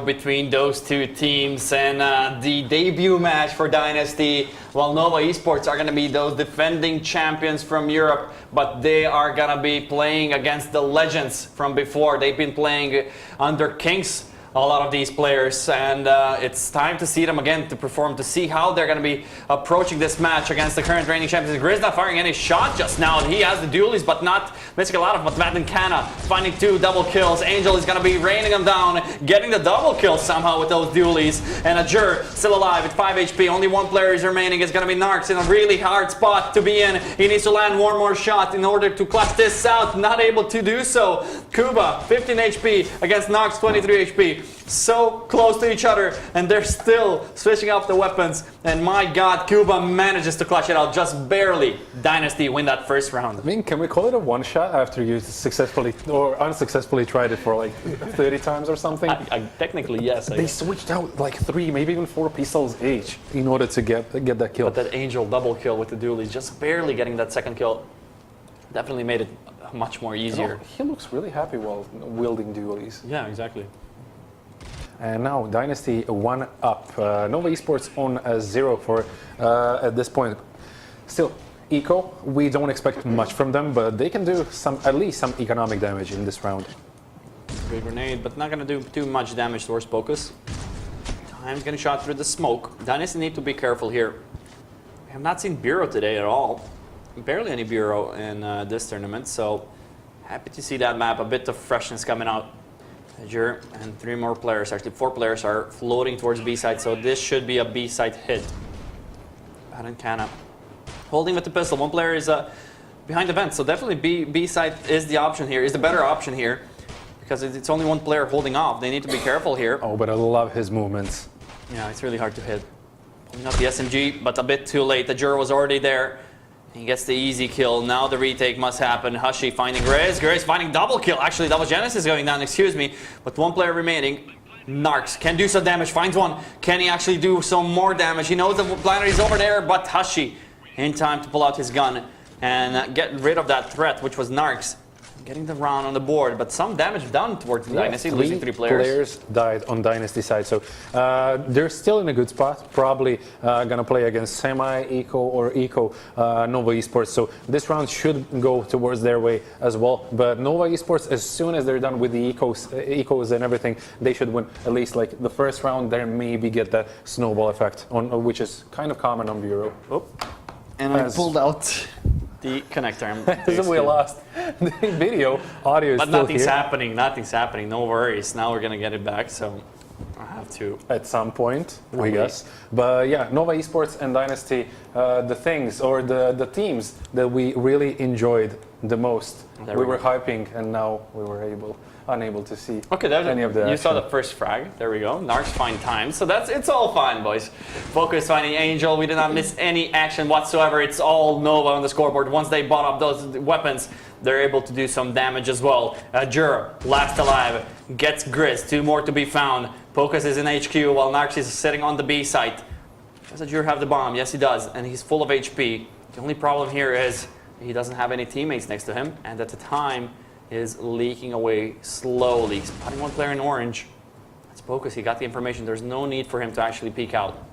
between those two teams, and the debut match for Dynasty. Well, Nova Esports are going to be those defending champions from Europe, but they are going to be playing against the legends from before. They've been playing under Kings, a lot of these players, and it's time to see them again to perform, to see how they're going to be approaching this match against the current reigning champions. Grizz not firing any shot just now. He has the dualies, but not missing a lot of. But Matt and Kana finding 2 double kills. Angel is going to be raining them down, getting the double kill somehow with those dualies. And Ajur still alive at 5 HP. Only 1 player is remaining. It's going to be Narks in a really hard spot to be in. He needs to land 1 more shot in order to clutch this out. Not able to do so. Kuba, 15 HP against Narks, 23 HP. So close to each other, and they're still switching off the weapons. And my God, Kuba manages to clutch it out, just barely. Dynasty win that first round. I mean, can we call it a one-shot after you successfully or unsuccessfully tried it for like 30 times or something? Technically, yes. They switched out like 3, maybe even 4 pistols each in order to get that kill. But that Angel double kill with the dually, just barely getting that second kill, definitely made it much more easier. He looks really happy while wielding dualies. Yeah, exactly. And now Dynasty 1 up. Nova Esports on 0 for at this point. Still, Eco, we don't expect much from them, but they can do at least some economic damage in this round. Great grenade, but not going to do too much damage towards Focus. Time's getting shot through the smoke. Dynasty need to be careful here. We have not seen Bureau today at all. Barely any Bureau in this tournament, so happy to see that map. A bit of freshness coming out. Ajur and 3 more players, actually 4 players are floating towards B side, so this should be a B side hit. Baron Kana holding with the pistol. 1 player is behind the vent, so definitely B side is the option here, is the better option here, because it's only 1 player holding off. They need to be careful here. Oh, but I love his movements. Yeah, it's really hard to hit. Pulling out the SMG, but a bit too late. Ajur was already there. He gets the easy kill. Now the retake must happen. Hushi finding Grizz. Grizz finding double kill. Actually, double Genesis going down, excuse me. But 1 player remaining. Narks can do some damage. Finds 1. Can he actually do some more damage? He knows the planner is over there, but Hushi in time to pull out his gun and get rid of that threat, which was Narks. Getting the round on the board, but some damage done towards the Dynasty, losing 3 players. Died on Dynasty side, so they're still in a good spot. Probably gonna play against semi-eco or eco Nova Esports, so this round should go towards their way as well. But Nova Esports, as soon as they're done with the ecos and everything, they should win at least like the first round. There maybe get that snowball effect on, which is kind of common on Bureau. Oh, and I pulled out the connector. So we lost the video. Audio is but still nothing's here. happening. Nothing's happening. No worries. Now we're gonna get it back. So I have to at some point, I guess. But yeah, Nova Esports and Dynasty, the things or the teams that we really enjoyed the most. We were hyping, and now we were unable to see any of the You saw the first frag. There we go. Narcs find time. So it's all fine, boys. Focus finding Angel. We did not miss any action whatsoever. It's all Nova on the scoreboard. Once they bought up those weapons, they're able to do some damage as well. Ajur, last alive, gets Grizz. 2 more to be found. Focus is in HQ while Narcs is sitting on the B site. Does Ajur have the bomb? Yes, he does. And he's full of HP. The only problem here is he doesn't have any teammates next to him. And at the time, is leaking away slowly. Spotting 1 player in orange. Let's focus. He got the information. There's no need for him to actually peek out.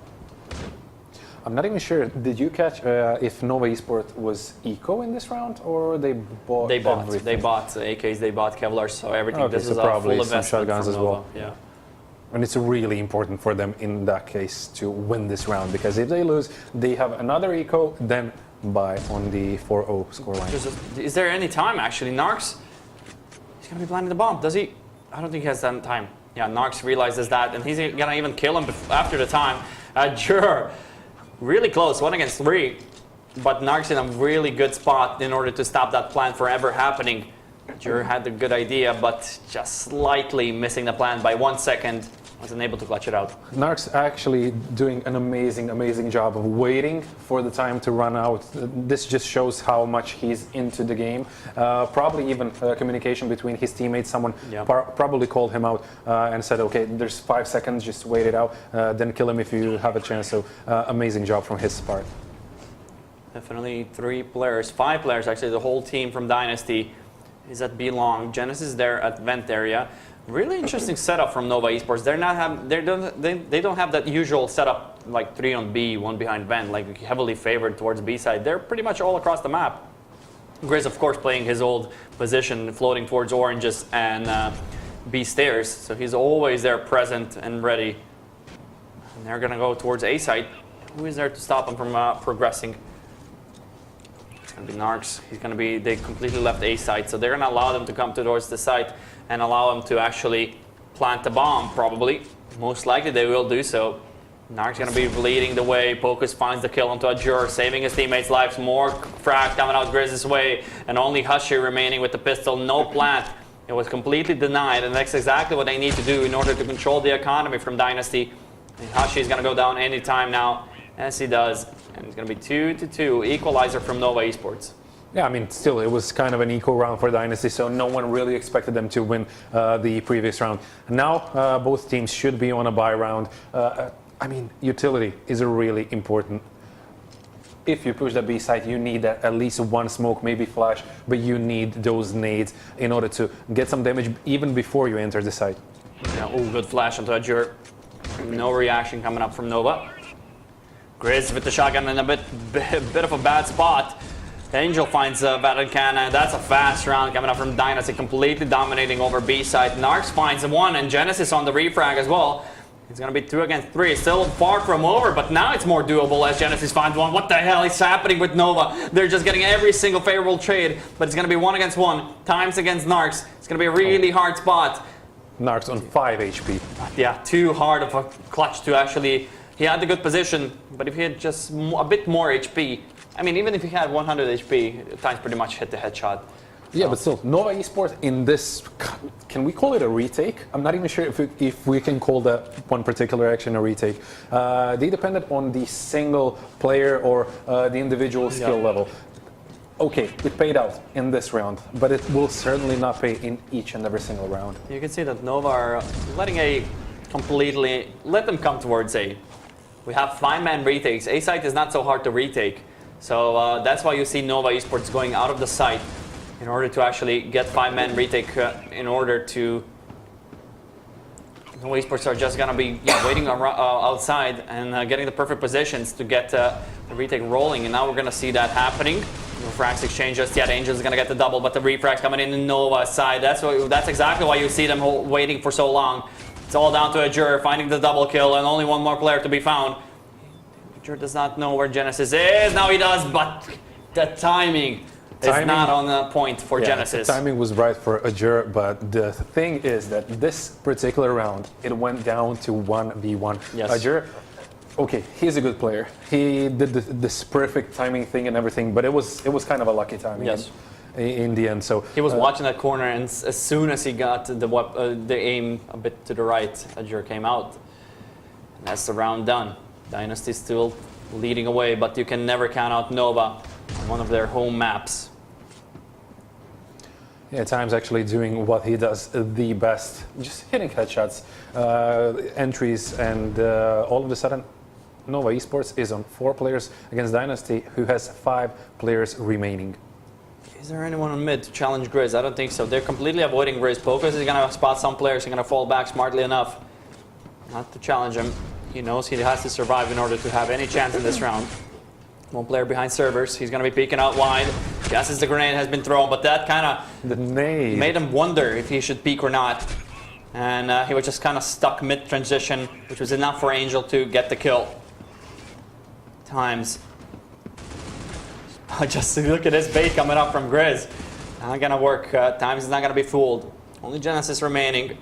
I'm not even sure. Did you catch if Nova Esports was eco in this round, or they bought? They bought. Everything? They bought AKs. They bought Kevlars. So everything. Okay, this so is a probably full some investment shotguns from as Nova. well. Yeah. And it's really important for them in that case to win this round, because if they lose, they have another eco, then bye on the 4-0 scoreline. Is there any time actually? Narcs. He's gonna be planting the bomb. Does he? I don't think he has that time. Yeah, Narcs realizes that, and he's gonna even kill him after the time. Ajur, really close, 1 against 3, but Narcs in a really good spot in order to stop that plan from ever happening. Ajur had the good idea, but just slightly missing the plan by 1 second. Was unable to clutch it out. Narcs actually doing an amazing job of waiting for the time to run out. This just shows how much he's into the game. Probably even communication between his teammates. Someone probably called him out and said, okay, there's 5 seconds, just wait it out, then kill him if you have a chance. So amazing job from his part. Definitely 3 players, 5 players actually, the whole team from Dynasty is at B long. Genesis is there at vent area. Really interesting setup from Nova Esports. They don't have that usual setup like 3 on B, 1 behind vent, like heavily favored towards B side. They're pretty much all across the map. Grizz, of course, playing his old position, floating towards oranges and B stairs. So he's always there, present and ready. And they're gonna go towards A site. Who is there to stop him from progressing? It's gonna be Narcs. They completely left A site, so they're gonna allow them to come towards the site and allow them to actually plant the bomb, probably. Most likely they will do so. Narc's gonna be leading the way. Pocus finds the kill onto Azure, saving his teammates' lives. More frags coming out Grizz's way, and only Hushy remaining with the pistol. No plant. It was completely denied, and that's exactly what they need to do in order to control the economy from Dynasty. And Hushy is gonna go down anytime now, as he does. And it's gonna be 2-2, equalizer from Nova Esports. Yeah, I mean, still, it was kind of an equal round for Dynasty, so no one really expected them to win the previous round. Now, both teams should be on a bye round. I mean, utility is really important. If you push the B side, you need at least one smoke, maybe flash, but you need those nades in order to get some damage even before you enter the site. Yeah, oh, good flash onto Azure. No reaction coming up from Nova. Grizz with the shotgun in a bit of a bad spot. Angel finds Valiance, and that's a fast round coming up from Dynasty, completely dominating over B side. Narcs finds one, and Genesis on the refrag as well. It's going to be 2 against 3. Still far from over, but now it's more doable as Genesis finds one. What the hell is happening with Nova? They're just getting every single favorable trade, but it's going to be 1 against 1. Times against Narcs. It's going to be a really hard spot. Narcs on 5 HP. Yeah, too hard of a clutch to actually... He had the good position, but if he had just a bit more HP... I mean, even if he had 100 HP, Times pretty much hit the headshot. Yeah, but still, Nova Esports in this, can we call it a retake? I'm not even sure if we can call that one particular action a retake. They depended on the single player or the individual skill level. Okay, it paid out in this round, but it will certainly not pay in each and every single round. You can see that Nova are letting A completely, let them come towards A. We have 5-man retakes. A site is not so hard to retake. So that's why you see Nova Esports going out of the site in order to actually get 5-man retake in order to... Nova Esports are just going to be waiting outside and getting the perfect positions to get the retake rolling. And now we're going to see that happening. No frags exchange just yet. Angel's going to get the double, but the refrags coming in Nova's side. That's exactly why you see them waiting for so long. It's all down to Azure finding the double kill and only one more player to be found. Azure does not know where Genesis is. Now he does, but the timing is not on the point for Genesis. The timing was right for Azure, but the thing is that this particular round, it went down to 1v1. Yes. Azure, okay, he's a good player. He did this perfect timing thing and everything, but it was kind of a lucky timing. Yes. In the end, so he was watching that corner, and as soon as he got the aim a bit to the right, Azure came out. And that's the round done. Dynasty still leading away, but you can never count out Nova on one of their home maps. Yeah, Time's actually doing what he does the best, just hitting headshots, entries, and all of a sudden, Nova Esports is on 4 players against Dynasty, who has 5 players remaining. Is there anyone on mid to challenge Grizz? I don't think so. They're completely avoiding Grizz. Pocus is going to spot some players. He's going to fall back smartly enough not to challenge him. He knows he has to survive in order to have any chance in this round. One player behind servers. He's going to be peeking out wide. Guesses the grenade has been thrown, but that kind of made him wonder if he should peek or not. And he was just kind of stuck mid-transition, which was enough for Angel to get the kill. Times. Just look at this bait coming up from Grizz. Not gonna work. Times is not gonna be fooled. Only Genesis remaining.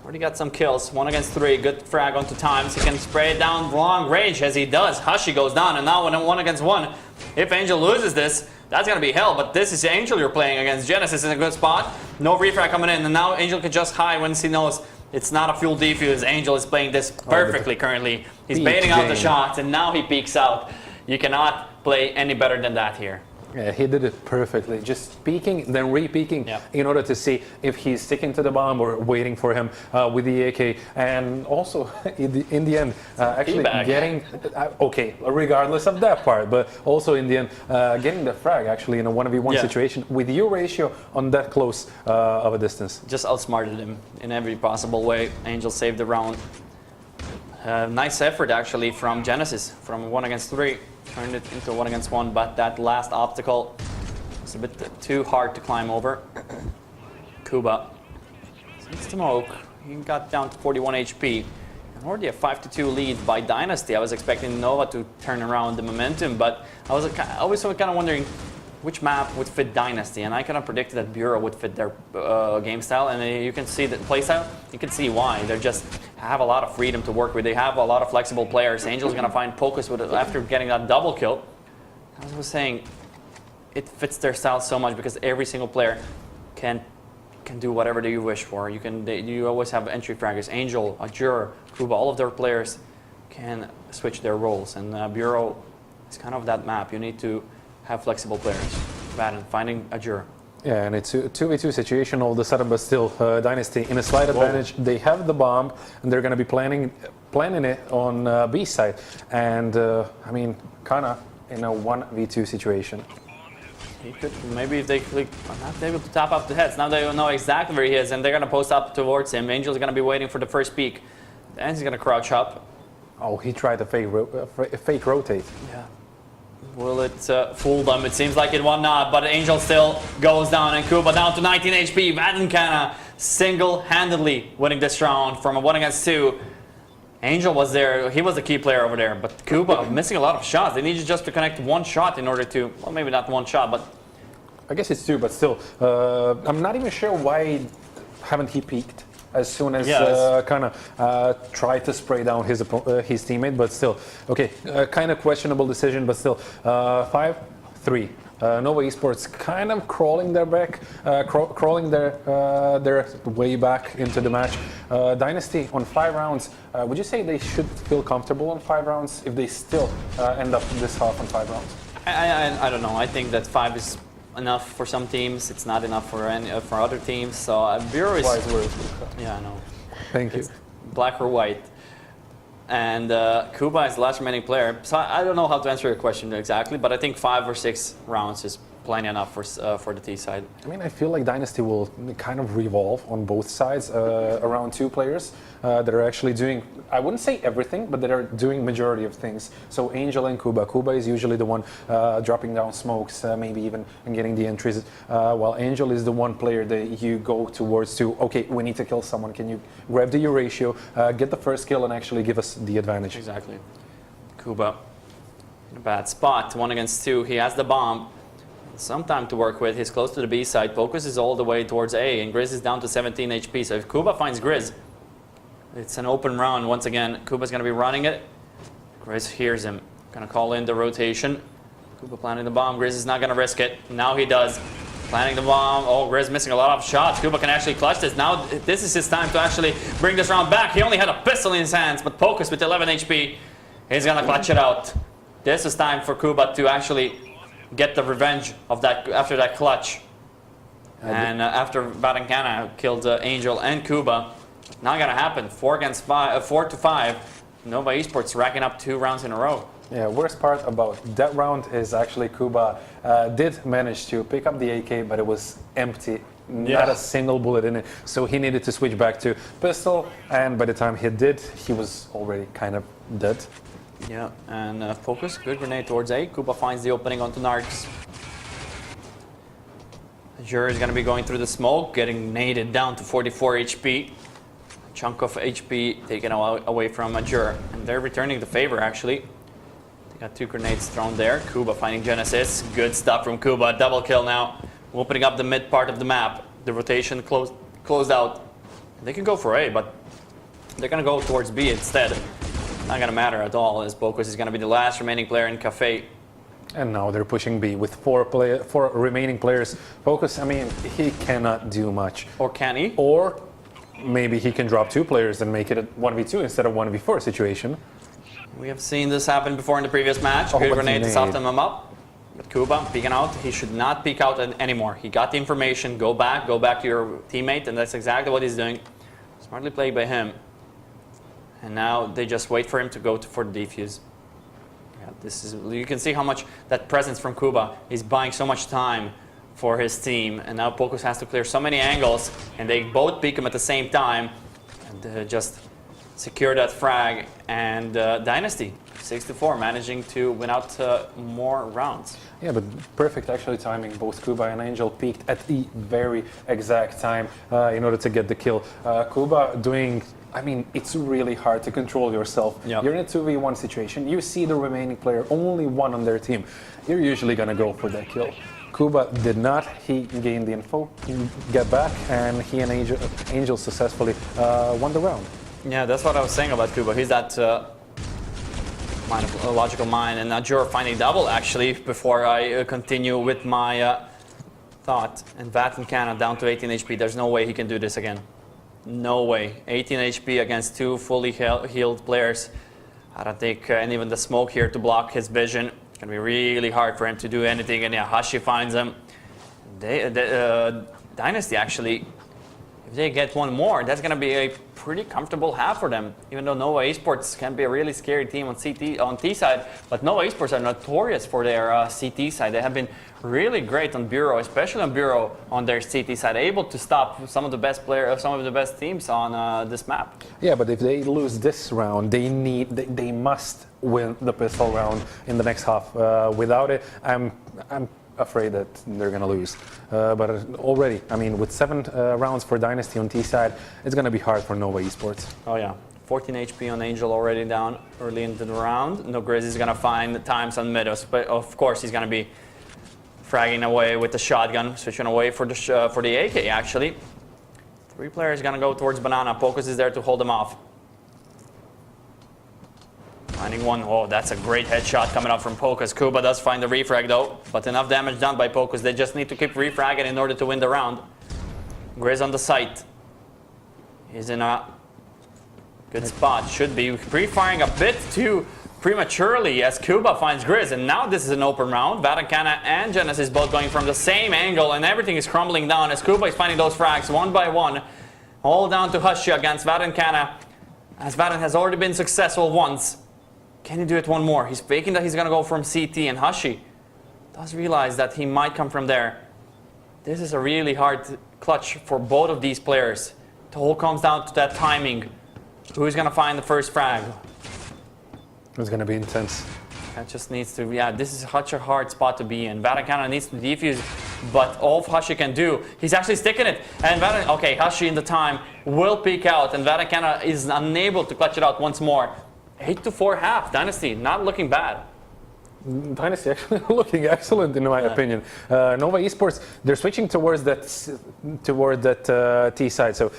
Already got some kills. 1 against 3. Good frag onto Times. He can spray it down long range as he does. Hushy goes down, and now 1 against 1. If Angel loses this, that's gonna be hell. But this is Angel you're playing against. Genesis in a good spot. No refrag coming in, and now Angel can just hide once he knows it's not a fuel defuse. Angel is playing this perfectly currently. He's baiting out the shots, and now he peeks out. You cannot play any better than that here. Yeah, he did it perfectly. Just peeking, then re-peeking in order to see if he's sticking to the bomb or waiting for him with the AK. And also, in the end, actually getting, okay, regardless of that part, but also in the end, getting the frag actually in a 1v1 situation with your ratio on that close of a distance. Just outsmarted him in every possible way. Angel saved the round. Nice effort actually from Genesis, from 1 against 3. Turned it into 1 against 1, but that last obstacle was a bit too hard to climb over. Kuba sees smoke. He got down to 41 HP. And already a 5-2 lead by Dynasty. I was expecting Nova to turn around the momentum, but I was always kind of wondering which map would fit Dynasty, and I kind of predicted that Bureau would fit their game style, and you can see the play style. You can see why. They just have a lot of freedom to work with. They have a lot of flexible players. Angel's going to find Pocus with after getting that double kill. As I was saying, it fits their style so much because every single player can do whatever you wish for. You always have entry fraggers. Angel, Azure, Kuba, all of their players can switch their roles, and Bureau is kind of that map. You need to have flexible players. Batten finding Azure. Yeah, and it's a 2v2 situation all of a sudden, but still, Dynasty in a slight advantage. They have the bomb, and they're going to be planning it on B side. And, I mean, kind of in a 1v2 situation. He could, maybe if they click, not able to top up the heads. Now they know exactly where he is, and they're going to post up towards him. Angel's going to be waiting for the first peek. Then he's going to crouch up. Oh, he tried to fake rotate. Yeah. Will it fool them? It seems like it will not, but Angel still goes down, and Kuba down to 19 HP. Vaden single-handedly winning this round from a 1 against 2. Angel was there. He was the key player over there, but Kuba missing a lot of shots. They needed just to connect one shot in order to, well, maybe not one shot, but... I guess it's 2, but still. I'm not even sure why haven't he peaked as soon as kind of tried to spray down his teammate, but still. Okay, kind of questionable decision, but still. 5-3. Nova Esports kind of crawling their back, crawling their way back into the match. Dynasty on 5 rounds. Would you say they should feel comfortable on 5 rounds if they still end up this half on 5 rounds? I don't know. I think that 5 is enough for some teams. It's not enough for other teams. So Bureau is. Wise words. Yeah, I know. Thank you. It's black or white. And Kuba is the last remaining player. So I don't know how to answer your question exactly, but I think 5 or 6 rounds is plenty enough for the T side. I mean, I feel like Dynasty will kind of revolve on both sides around 2 players that are actually doing, I wouldn't say everything, but that are doing majority of things. So Angel and Kuba. Kuba is usually the one dropping down smokes, maybe even and getting the entries, while Angel is the one player that you go towards to, okay, we need to kill someone. Can you grab the U ratio, get the first kill, and actually give us the advantage? Exactly. Kuba in a bad spot, 1 against 2. He has the bomb. Some time to work with. He's close to the B side. Focus is all the way towards A, and Grizz is down to 17 HP. So if Kuba finds Grizz, it's an open round once again. Kuba's going to be running it. Grizz hears him. Going to call in the rotation. Kuba planning the bomb. Grizz is not going to risk it. Now he does. Planning the bomb. Oh, Grizz missing a lot of shots. Kuba can actually clutch this. Now this is his time to actually bring this round back. He only had a pistol in his hands, but Focus with 11 HP, he's going to clutch it out. This is time for Kuba to actually get the revenge of that after that clutch. And after Vaden killed Angel and Kuba, not gonna happen. 4 to 5. Nova Esports racking up 2 rounds in a row. Yeah, worst part about that round is actually Kuba did manage to pick up the AK, but it was empty. Not a single bullet in it. So he needed to switch back to pistol, and by the time he did, he was already kind of dead. Yeah, and Focus, good grenade towards A. Kuba finds the opening onto Narcs. Azure is going to be going through the smoke, getting naded down to 44 HP. A chunk of HP taken away from Azure. And they're returning the favor, actually. They got 2 grenades thrown there. Kuba finding Genesis. Good stuff from Kuba. Double kill now. Opening up the mid part of the map. The rotation closed out. They can go for A, but they're going to go towards B instead. Not going to matter at all, as Focus is going to be the last remaining player in Cafe. And now they're pushing B with 4 remaining players. Focus, I mean, he cannot do much. Or can he? Or maybe he can drop 2 players and make it a 1v2 instead of 1v4 situation. We have seen this happen before in the previous match. Oh, Good grenade to soften them up. But Kuba peeking out, he should not peek out anymore. He got the information, go back to your teammate, and that's exactly what he's doing. Smartly played by him. And now they just wait for him to go for the defuse. Yeah, you can see how much that presence from Kuba is buying so much time for his team. And now Pocus has to clear so many angles, and they both peek him at the same time. And just secure that frag. And Dynasty, 6-4, managing to win out more rounds. Yeah, but perfect actually timing. Both Kuba and Angel peaked at the very exact time in order to get the kill. Kuba doing, I mean, it's really hard to control yourself. Yep. You're in a 2v1 situation. You see the remaining player, only one on their team. You're usually going to go for that kill. Kuba did not. He gained the info, get back, and he and Angel successfully won the round. Yeah, that's what I was saying about Kuba. He's that logical mind, and Najur finding double actually before I continue with my thought. And Vatankana down to 18 HP. There's no way he can do this again. No way. 18 HP against two fully healed players. I don't think, and even the smoke here to block his vision. It's going to be really hard for him to do anything. And yeah, Hashi finds him. Dynasty actually, if they get one more, that's going to be a pretty comfortable half for them. Even though Nova Esports can be a really scary team on T side, but Nova Esports are notorious for their CT side. They have been really great on Bureau, especially on Bureau on their CT side, able to stop some of the best players, some of the best teams on this map. Yeah, but if they lose this round, they must win the pistol round in the next half. Without it, I'm afraid that they're going to lose. But already, I mean, with 7 rounds for Dynasty on T side, it's going to be hard for Nova Esports. Oh yeah, 14 HP on Angel already down early into the round. No Grizz is going to find the times on Midos, but of course he's going to be fragging away with the shotgun, switching away for the AK actually. 3 players going to go towards Banana. Pocus is there to hold them off. Finding one. Oh, that's a great headshot coming up from Pocus. Kuba does find the refrag though, but enough damage done by Pocus. They just need to keep refragging in order to win the round. Grizz on the site. He's in a good spot. Should be pre-firing a bit too prematurely as Kuba finds Grizz. And now this is an open round. Vatankana and Genesis both going from the same angle, and everything is crumbling down as Kuba is finding those frags one by one. All down to Hushi against Vatankana, as Vatan has already been successful once. Can he do it one more? He's faking that he's going to go from CT, and Hashi does realize that he might come from there. This is a really hard clutch for both of these players. It all comes down to that timing. Who's going to find the first frag? It's going to be intense. That just needs to, yeah, this is such a hard spot to be in. Vatankana needs to defuse, but all Hashi can do, he's actually sticking it. And okay, Hashi in the time will peek out, and Vatankana is unable to clutch it out once more. 8-4 half. Dynasty not looking bad. Dynasty actually looking excellent in my opinion. Nova Esports, they're switching toward that T side. So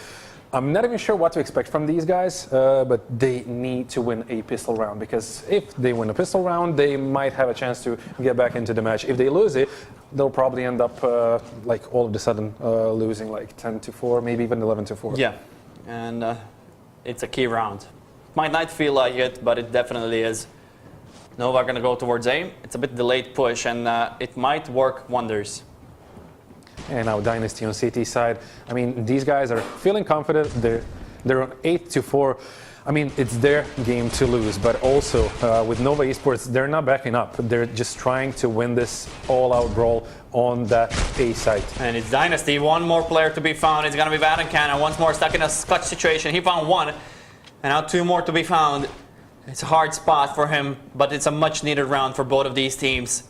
I'm not even sure what to expect from these guys, but they need to win a pistol round, because if they win a pistol round, they might have a chance to get back into the match. If they lose it, they'll probably end up like all of a sudden losing like 10-4, maybe even 11-4. Yeah, and it's a key round. Might not feel like it, but it definitely is. Nova are going to go towards A. It's a bit delayed push, and it might work wonders. And now Dynasty on CT side. I mean, these guys are feeling confident. They're on 8-4. I mean, it's their game to lose, but also with Nova Esports, they're not backing up. They're just trying to win this all-out brawl on that A side. And it's Dynasty. One more player to be found. It's going to be Vatankana. Once more stuck in a clutch situation. He found one. And now 2 more to be found. It's a hard spot for him, but it's a much needed round for both of these teams.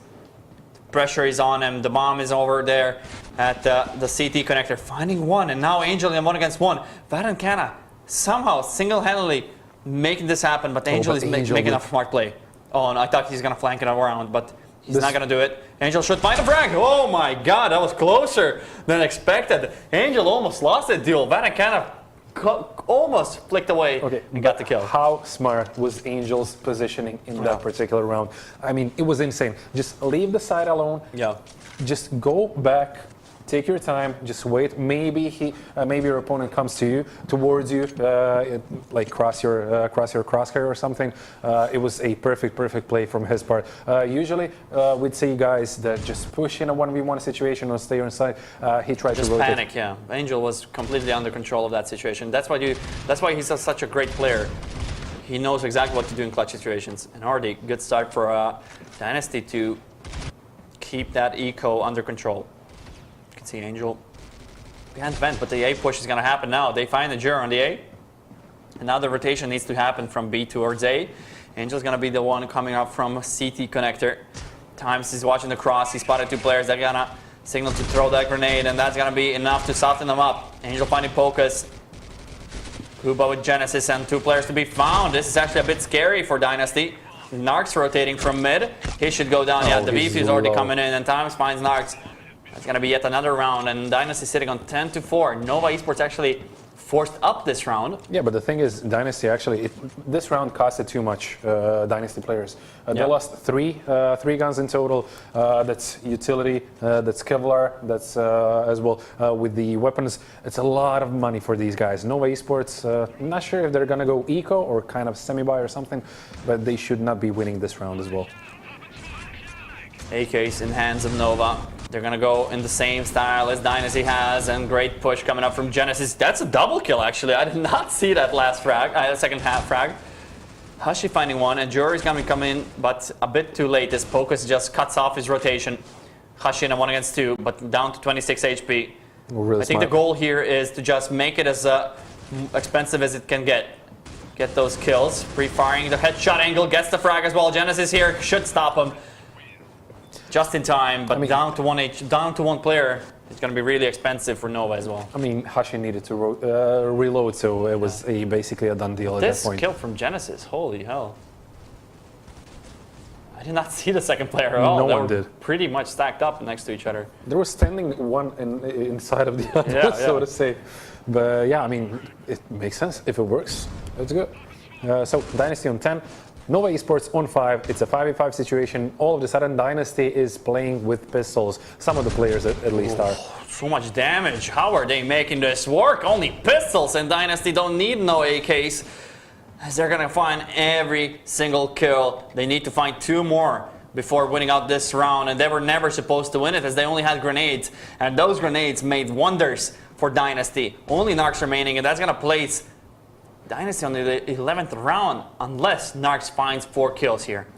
The pressure is on him. The bomb is over there at the CT connector. Finding one, and now Angel in 1 against 1. Vatankana somehow single-handedly making this happen, but Angel is making a smart play. Oh, no, I thought he's going to flank it around, but he's not going to do it. Angel should find a frag. Oh my god, that was closer than expected. Angel almost lost that duel. Vatankana almost flicked away and got the kill. How smart was Angel's positioning in that particular round? I mean, it was insane. Just leave the side alone. Yeah. Just go back take your time, just wait. Maybe maybe your opponent comes towards you, like cross your crosshair or something. It was a perfect play from his part. Usually, we'd see guys that just push in a 1v1 situation or stay on side. He tried just to rotate. Panic. Yeah, Angel was completely under control of that situation. That's why he's such a great player. He knows exactly what to do in clutch situations. And already good start for Dynasty to keep that eco under control. You can see Angel behind vent, but the A push is going to happen now. They find the Jur on the A. And now the rotation needs to happen from B towards A. Angel's going to be the one coming up from CT connector. Times he's watching the cross. He spotted 2 players. They're going to signal to throw that grenade, and that's going to be enough to soften them up. Angel finding Pocus. Kuba with Genesis and 2 players to be found. This is actually a bit scary for Dynasty. Narcs rotating from mid. He should go down. Yeah, the beef is already coming in, and Times finds Narcs. That's going to be yet another round, and Dynasty sitting on 10-4. Nova Esports actually forced up this round. Yeah, but the thing is, Dynasty actually, this round costed too much Dynasty players. They lost three guns in total. That's utility, that's Kevlar, that's as well with the weapons. It's a lot of money for these guys. Nova Esports, I'm not sure if they're going to go eco or kind of semi-buy or something, but they should not be winning this round as well. AK's in hands of Nova. They're going to go in the same style as Dynasty has, and great push coming up from Genesis. That's a double kill, actually. I did not see that last frag, second half frag. Hushi finding one, and Jury's going to come in, but a bit too late. This Pocus just cuts off his rotation. Hushi in a 1 against 2, but down to 26 HP. Really I think the goal here is to just make it as expensive as it can get. Get those kills. Pre-firing the headshot angle, gets the frag as well. Genesis here should stop him. Just in time, but down to one player, it's going to be really expensive for Nova as well. I mean, Hashi needed to reload, so it was basically a done deal at that point. This kill from Genesis, holy hell. I did not see the second player at all. No one did. Pretty much stacked up next to each other. They were standing one inside of the other, so to say. But yeah, I mean, it makes sense. If it works, it's good. So Dynasty on 10. Nova Esports on 5. It's a 5v5 situation. All of a sudden, Dynasty is playing with pistols. Some of the players at least are. So much damage. How are they making this work? Only pistols, and Dynasty don't need no AKs. As they're going to find every single kill. They need to find 2 more before winning out this round, and they were never supposed to win it as they only had grenades. And those grenades made wonders for Dynasty. Only Narcs remaining, and that's going to place Dynasty on the 11th round, unless Narcs finds 4 kills here.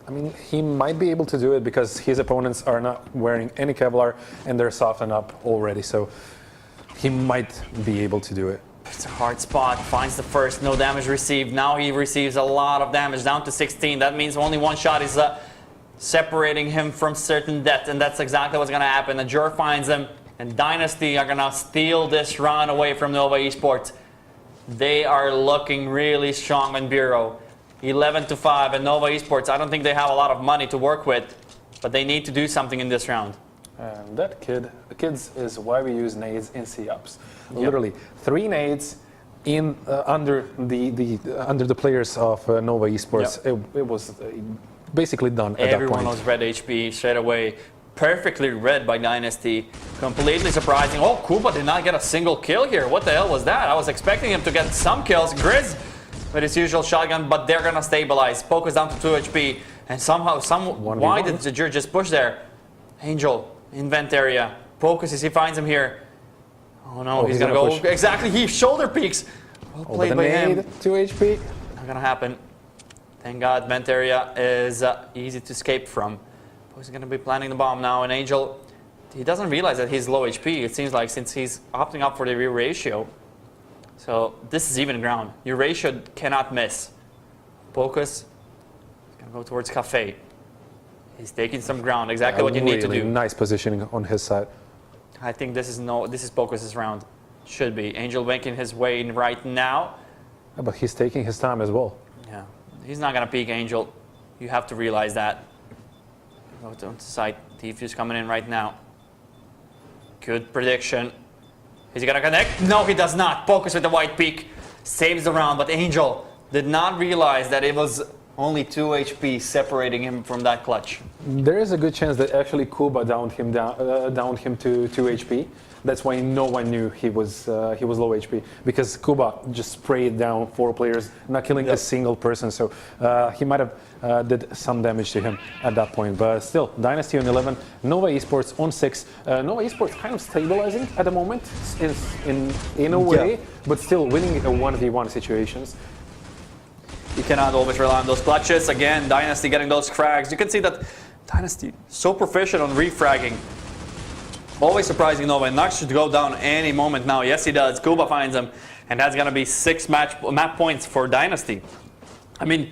I mean, he might be able to do it because his opponents are not wearing any Kevlar and they're softened up already, so he might be able to do it. It's a hard spot, finds the first, no damage received. Now he receives a lot of damage, down to 16. That means only 1 shot is separating him from certain death, and that's exactly what's going to happen. The Jur finds him, and Dynasty are going to steal this round away from Nova Esports. They are looking really strong on Bureau. 11-5, and Nova Esports, I don't think they have a lot of money to work with, but they need to do something in this round. And that kids is why we use nades in C-ups. Yep. Literally 3 nades in under the players of Nova Esports. Yep. It was basically done at that point. Everyone was red HP straight away. Perfectly read by Dynasty. Completely surprising. Oh, Kuba did not get a single kill here. What the hell was that? I was expecting him to get some kills. Grizz with his usual shotgun, but they're gonna stabilize. Focus down to 2 HP, and somehow, why did the Jur just push there? Angel in vent area. Focus as he finds him here. Oh no, he's gonna go. Push. Exactly, he shoulder peeks. Well played by him. 2 HP. Not gonna happen. Thank God, vent area is easy to escape from. He's going to be planting the bomb now, and Angel, he doesn't realize that he's low HP, it seems like, since he's opting up for the ratio. So this is even ground. Your ratio cannot miss. Focus. He's going to go towards Cafe. He's taking some ground, exactly what you need to do. Nice positioning on his side. I think this is Focus's round. Should be. Angel making his way in right now. Yeah, but he's taking his time as well. Yeah. He's not going to peek Angel. You have to realize that. Go to the side. Defuse coming in right now. Good prediction. Is he gonna connect? No, he does not. Focus with the white peak. Saves the round, but Angel did not realize that it was Only 2 HP separating him from that clutch. There is a good chance that actually Kuba downed him to 2 HP. That's why no one knew he was low HP, because Kuba just sprayed down 4 players, not killing a single person. So he might have did some damage to him at that point. But still, Dynasty on 11, Nova Esports on 6. Nova Esports kind of stabilizing at the moment in a way, but still winning 1v1 situations. You cannot always rely on those clutches. Again, Dynasty getting those frags. You can see that Dynasty so proficient on refragging. Always surprising Nova. Nux should go down any moment now. Yes, he does. Kuba finds him. And that's going to be 6 map points for Dynasty. I mean,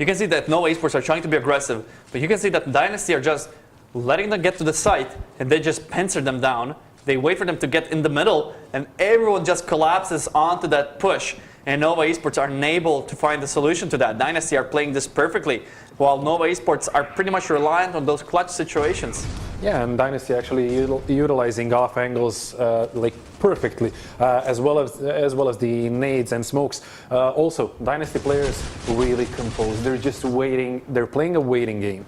you can see that Nova Esports are trying to be aggressive. But you can see that Dynasty are just letting them get to the site. And they just pincer them down. They wait for them to get in the middle. And everyone just collapses onto that push. And Nova Esports are unable to find the solution to that. Dynasty are playing this perfectly, while Nova Esports are pretty much reliant on those clutch situations. Yeah, and Dynasty actually utilizing off angles like perfectly, as well as the nades and smokes. Also, Dynasty players really composed. They're just waiting. They're playing a waiting game.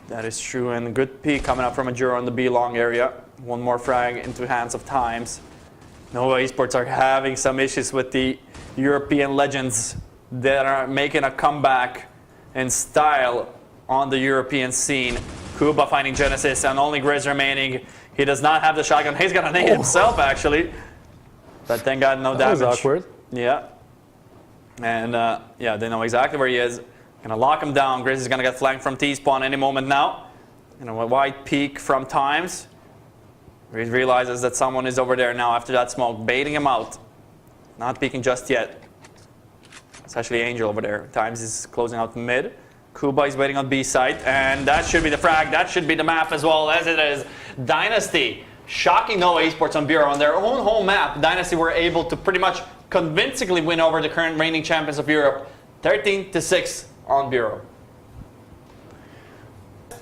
That is true, and good peek coming up from Ajura on the B long area. One more frag into hands of Times. Nova Esports are having some issues with the European legends that are making a comeback in style on the European scene. Kuba finding Genesis and only Grizz remaining. He does not have the shotgun. He's gonna nade himself actually. But thank God no damage. That was awkward. Yeah. And yeah, they know exactly where he is. Gonna lock him down. Grizz is gonna get flanked from T-spawn any moment now. And a wide peek from Times. He realizes that someone is over there now after that smoke, baiting him out. Not peeking just yet. It's actually Angel over there. Times is closing out mid. Kuba is waiting on B site, and that should be the frag. That should be the map as well as it is. Dynasty shocking Nova Esports on Bureau on their own home map. Dynasty were able to pretty much convincingly win over the current reigning champions of Europe, 13-6 on Bureau.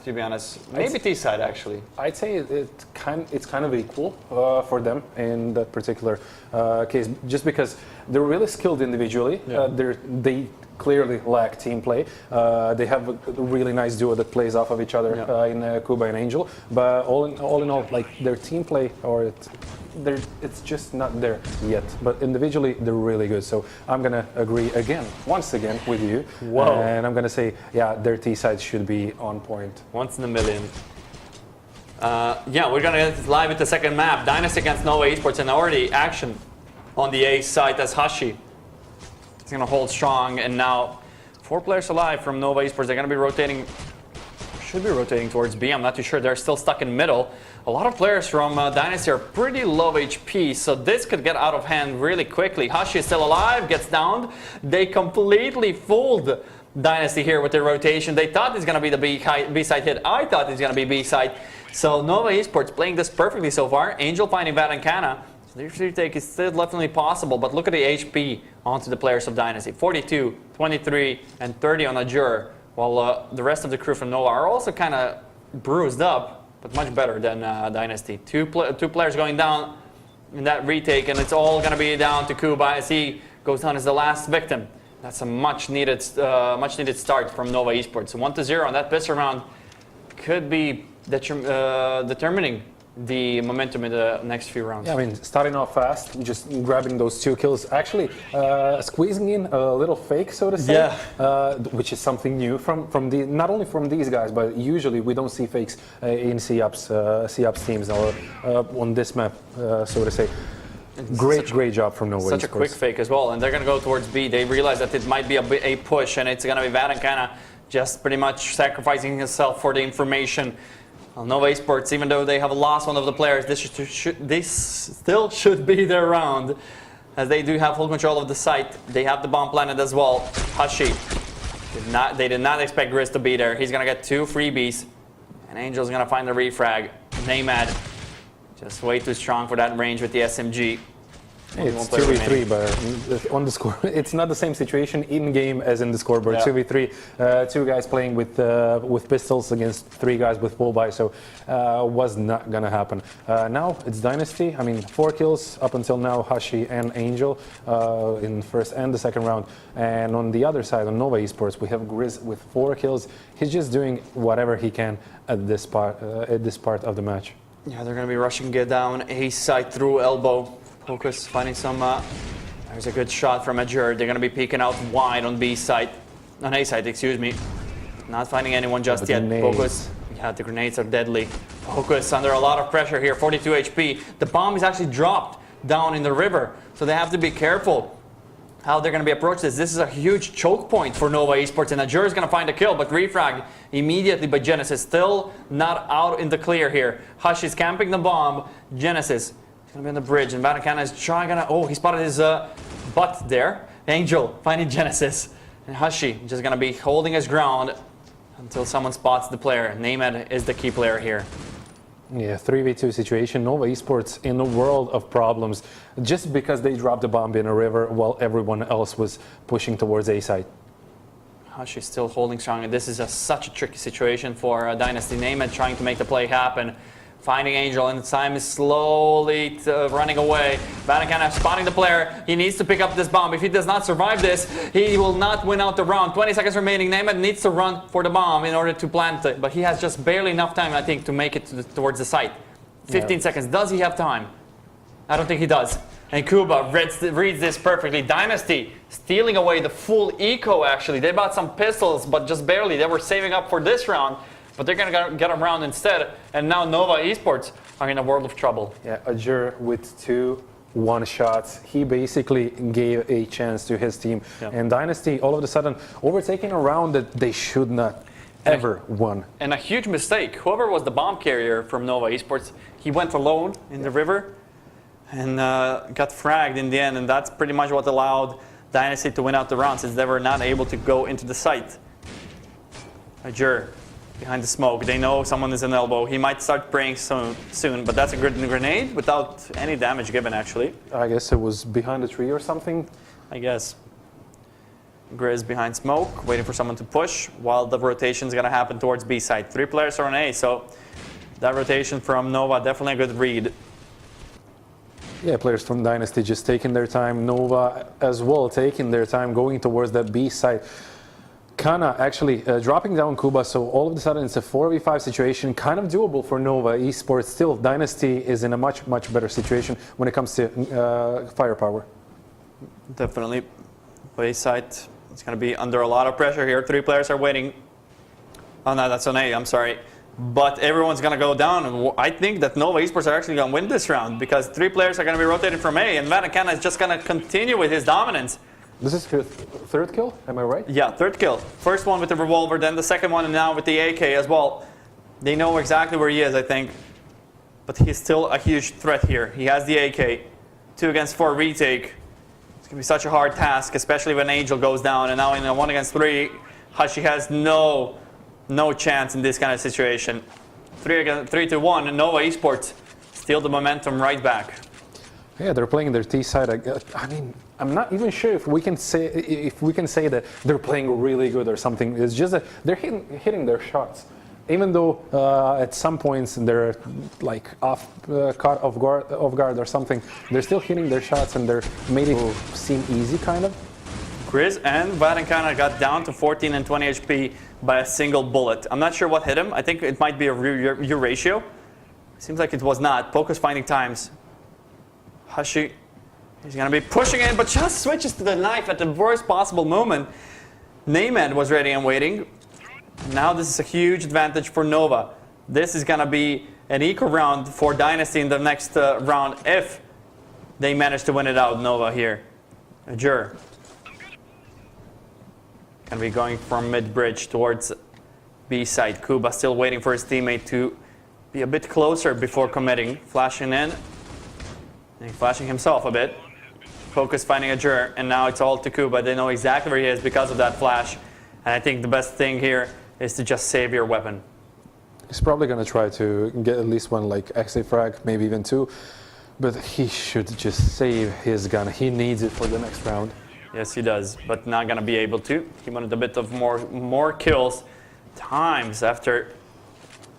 To be honest, maybe T side actually. I'd say it's kind of equal for them in that particular case, just because they're really skilled individually. Yeah. They clearly lack team play. They have a really nice duo that plays off of each other in Kuba and Angel. But all in all, like their team play it's just not there yet. But individually, they're really good. So I'm gonna agree once again with you. Whoa. And I'm gonna say, yeah, their T side should be on point. Once in a million. Yeah, we're gonna get live with the second map. Dynasty against Nova Esports, and already action on the A site as Hashi. He's gonna hold strong, and now 4 players alive from Nova Esports. They're gonna be rotating, should be rotating towards B. I'm not too sure. They're still stuck in middle. A lot of players from Dynasty are pretty low HP, so this could get out of hand really quickly. Hashi is still alive, gets downed. They completely fooled Dynasty here with their rotation. They thought it's gonna be the B-side hit. I thought it's gonna be B-side. So Nova Esports playing this perfectly so far. Angel finding Valiance. Their retake is still definitely possible, but look at the HP onto the players of Dynasty. 42, 23, and 30 on Ajur, while the rest of the crew from Nova are also kind of bruised up, but much better than Dynasty. Two players going down in that retake, and it's all going to be down to Kuba as he goes down as the last victim. That's a much needed start from Nova Esports. So 1-0 on that pistol round could be determining the momentum in the next few rounds. Yeah, I mean, starting off fast, just grabbing those 2 kills, actually squeezing in a little fake, so to say, which is something new from not only from these guys, but usually we don't see fakes in C-Ups teams or on this map, so to say. Great job from Nova Esports. Such a quick fake as well, and they're going to go towards B. They realize that it might be a push, and it's going to be Vadankana just pretty much sacrificing himself for the information. Well, Nova Esports, even though they have lost one of the players, this still should be their round, as they do have full control of the site. They have the bomb planted as well. Hashi, they did not expect Grizz to be there. He's going to get 2 freebies, and Angel's going to find the refrag. Namad, just way too strong for that range with the SMG. It's 2v3, but on the score, it's not the same situation in game as in the scoreboard. Yeah. 2v3, two guys playing with pistols against three guys with full buy, so was not gonna happen. Now it's Dynasty. I mean, 4 kills up until now, Hashi and Angel in the first and the second round. And on the other side, on Nova Esports, we have Grizz with 4 kills. He's just doing whatever he can at this part of the match. Yeah, they're going to be rushing it down A side through elbow. Focus finding some. There's a good shot from Azure. They're going to be peeking out wide on B side, on A side, excuse me. Not finding anyone just yet. Focus. Yeah, the grenades are deadly. Focus under a lot of pressure here. 42 HP. The bomb is actually dropped down in the river, so they have to be careful how they're going to be approached this. This is a huge choke point for Nova Esports, and Azure is going to find a kill, but refrag immediately by Genesis. Still not out in the clear here. Hush is camping the bomb. Genesis is going to be on the bridge, and Vatican is trying to... Oh, he spotted his butt there. Angel finding Genesis. And Hushi just going to be holding his ground until someone spots the player. Named is the key player here. Yeah, 3v2 situation. Nova Esports in a world of problems just because they dropped the bomb in a river while everyone else was pushing towards A side. Hush is still holding strong. This is such a tricky situation for Dynasty. Named trying to make the play happen. Finding Angel, and the time is slowly running away. Vatican spotting the player. He needs to pick up this bomb. If he does not survive this, he will not win out the round. 20 seconds remaining. Named needs to run for the bomb in order to plant it, but he has just barely enough time, I think, to make it towards the site. 15 seconds. Does he have time? I don't think he does. And Kuba reads this perfectly. Dynasty stealing away the full eco, actually. They bought some pistols, but just barely. They were saving up for this round. But they're going to get around instead, and now Nova Esports are in a world of trouble. Yeah, Azure with 2 one-shots. He basically gave a chance to his team. Yeah. And Dynasty, all of a sudden, overtaking a round that they should not ever won. And a huge mistake. Whoever was the bomb carrier from Nova Esports, he went alone in the river and got fragged in the end, and that's pretty much what allowed Dynasty to win out the round, since they were not able to go into the site. Azure behind the smoke. They know someone is in elbow. He might start praying soon, but that's a good grenade without any damage given, actually. I guess it was behind a tree or something. I guess. Grizz behind smoke, waiting for someone to push, while the rotation is going to happen towards B side. 3 players are on A, so that rotation from Nova, definitely a good read. Yeah, players from Dynasty just taking their time. Nova as well taking their time, going towards that B side. Kana actually dropping down Kuba, so all of a sudden it's a 4v5 situation, kind of doable for Nova Esports. Still, Dynasty is in a much better situation when it comes to firepower. Definitely. B side, it's going to be under a lot of pressure here. 3 players are waiting. Oh no, that's on A, I'm sorry. But everyone's going to go down. I think that Nova Esports are actually going to win this round, because 3 players are going to be rotated from A, and Vatican is just going to continue with his dominance. This is his 3rd kill, am I right? Yeah, 3rd kill. First one with the revolver, then the second one, and now with the AK as well. They know exactly where he is, I think. But he's still a huge threat here. He has the AK. 2 against 4 retake. It's going to be such a hard task, especially when Angel goes down. And now in a 1 against 3, Hashi has no chance in this kind of situation. 3 to 1, and Nova Esports steal the momentum right back. Yeah, they're playing their T side. I mean, I'm not even sure if we can say that they're playing really good or something. It's just that they're hitting their shots, even though at some points they're like caught off guard or something. They're still hitting their shots, and they're made it seem easy, kind of. Grizz and Vatican got down to 14 and 20 HP by a single bullet. I'm not sure what hit him. I think it might be a U ratio. Seems like it was not. Focus finding times. Hashi, he's going to be pushing in, but just switches to the knife at the worst possible moment. Named was ready and waiting. Now this is a huge advantage for Nova. This is going to be an eco round for Dynasty in the next round if they manage to win it out. Nova here. Azure. Going to be going from mid-bridge towards B side. Kuba still waiting for his teammate to be a bit closer before committing. Flashing in. And flashing himself a bit. Focus finding Azure, and now it's all to Kuba. They know exactly where he is because of that flash. And I think the best thing here is to just save your weapon. He's probably going to try to get at least one like exit frag, maybe even 2. But he should just save his gun. He needs it for the next round. Yes, he does, but not going to be able to. He wanted a bit of more kills. Times after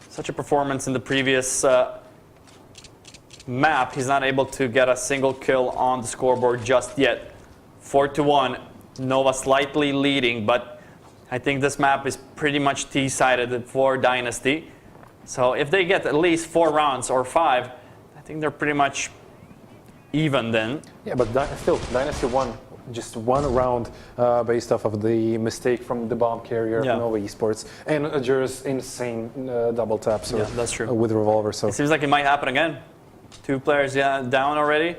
such a performance in the previous map, he's not able to get a single kill on the scoreboard just yet. 4-1, Nova slightly leading, but I think this map is pretty much T-sided for Dynasty. So if they get at least 4 rounds or 5, I think they're pretty much even then. Yeah, but still, Dynasty won just 1 round based off of the mistake from the bomb carrier of Nova Esports and Ajur's insane double tap. So yeah, that's true. With revolver. So it seems like it might happen again. 2 players down already.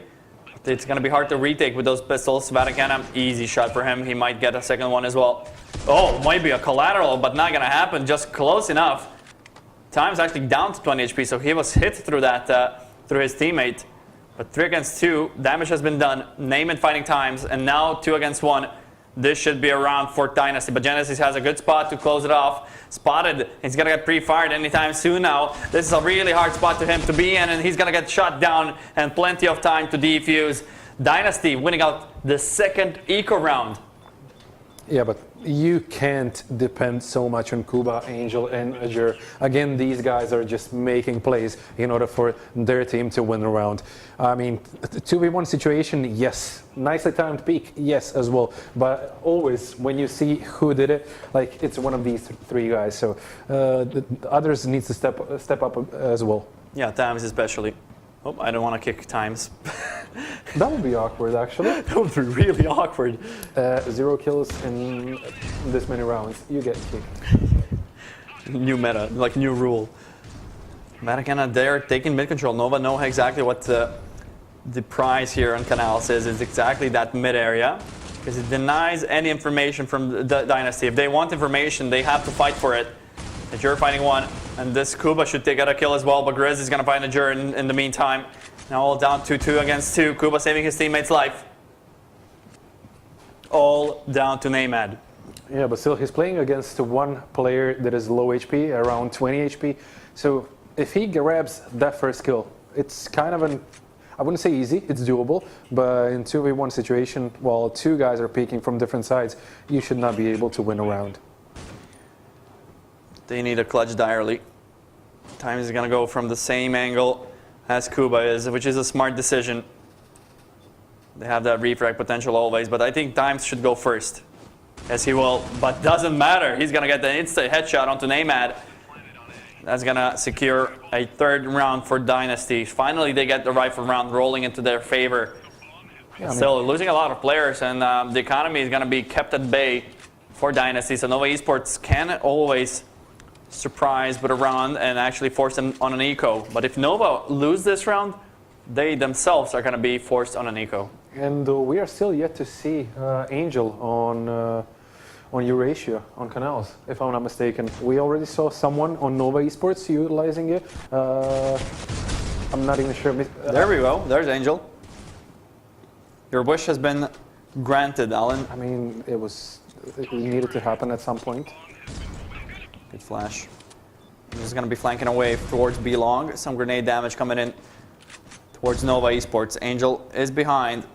It's going to be hard to retake with those pistols. Vaticanum, easy shot for him. He might get a second one as well. Oh, might be a collateral, but not going to happen. Just close enough. Time's actually down to 20 HP, so he was hit through that through his teammate. But 3 against 2, damage has been done. Name it fighting times, and now 2 against 1. This should be a round for Dynasty, but Genesis has a good spot to close it off. Spotted, he's gonna get pre-fired anytime soon now. This is a really hard spot to him to be in, and he's gonna get shot down, and plenty of time to defuse. Dynasty winning out the second eco round. Yeah, but you can't depend so much on Kuba, Angel, and Ajur. Again, these guys are just making plays in order for their team to win the round. I mean, 2v1 situation, yes. Nicely timed peak, yes, as well. But always, when you see who did it, like, it's one of these 3 guys. So the others need to step up as well. Yeah, Times especially. Oh, I don't want to kick Times. That would be awkward, actually. That would be really awkward. 0 kills in this many rounds. You get kicked. New meta, like new rule. Vatican, they're taking mid control. Nova know exactly what the prize here on Canals is. It's exactly that mid area. Because it denies any information from the Dynasty. If they want information, they have to fight for it. Ajur fighting 1. And this Kuba should take out a kill as well, but Grizz is going to find Ajur in the meantime. Now all down to 2 against 2. Kuba saving his teammate's life. All down to Neymad. Yeah, but still, he's playing against 1 player that is low HP, around 20 HP. So if he grabs that first kill, it's kind of an, I wouldn't say easy, it's doable. But in 2v1 situation, while 2 guys are peeking from different sides, you should not be able to win a round. They need a clutch direly. Time is going to go from the same angle as Kuba is, which is a smart decision. They have that refrag potential always, but I think Times should go first. Yes, he will, but doesn't matter. He's going to get the instant headshot onto Neymad. That's going to secure a 3rd round for Dynasty. Finally, they get the rifle round rolling into their favor. Yeah, still losing a lot of players, and the economy is going to be kept at bay for Dynasty. So Nova Esports can always surprise with a round and actually force them on an eco. But if Nova lose this round, they themselves are going to be forced on an eco. And we are still yet to see Angel on Eurasia, on Canals, if I'm not mistaken. We already saw someone on Nova Esports utilizing it. I'm not even sure. There we go. There's Angel. Your wish has been granted, Alan. I mean, it needed to happen at some point. Good flash. He's going to be flanking away towards B long. Some grenade damage coming in towards Nova Esports. Angel is behind.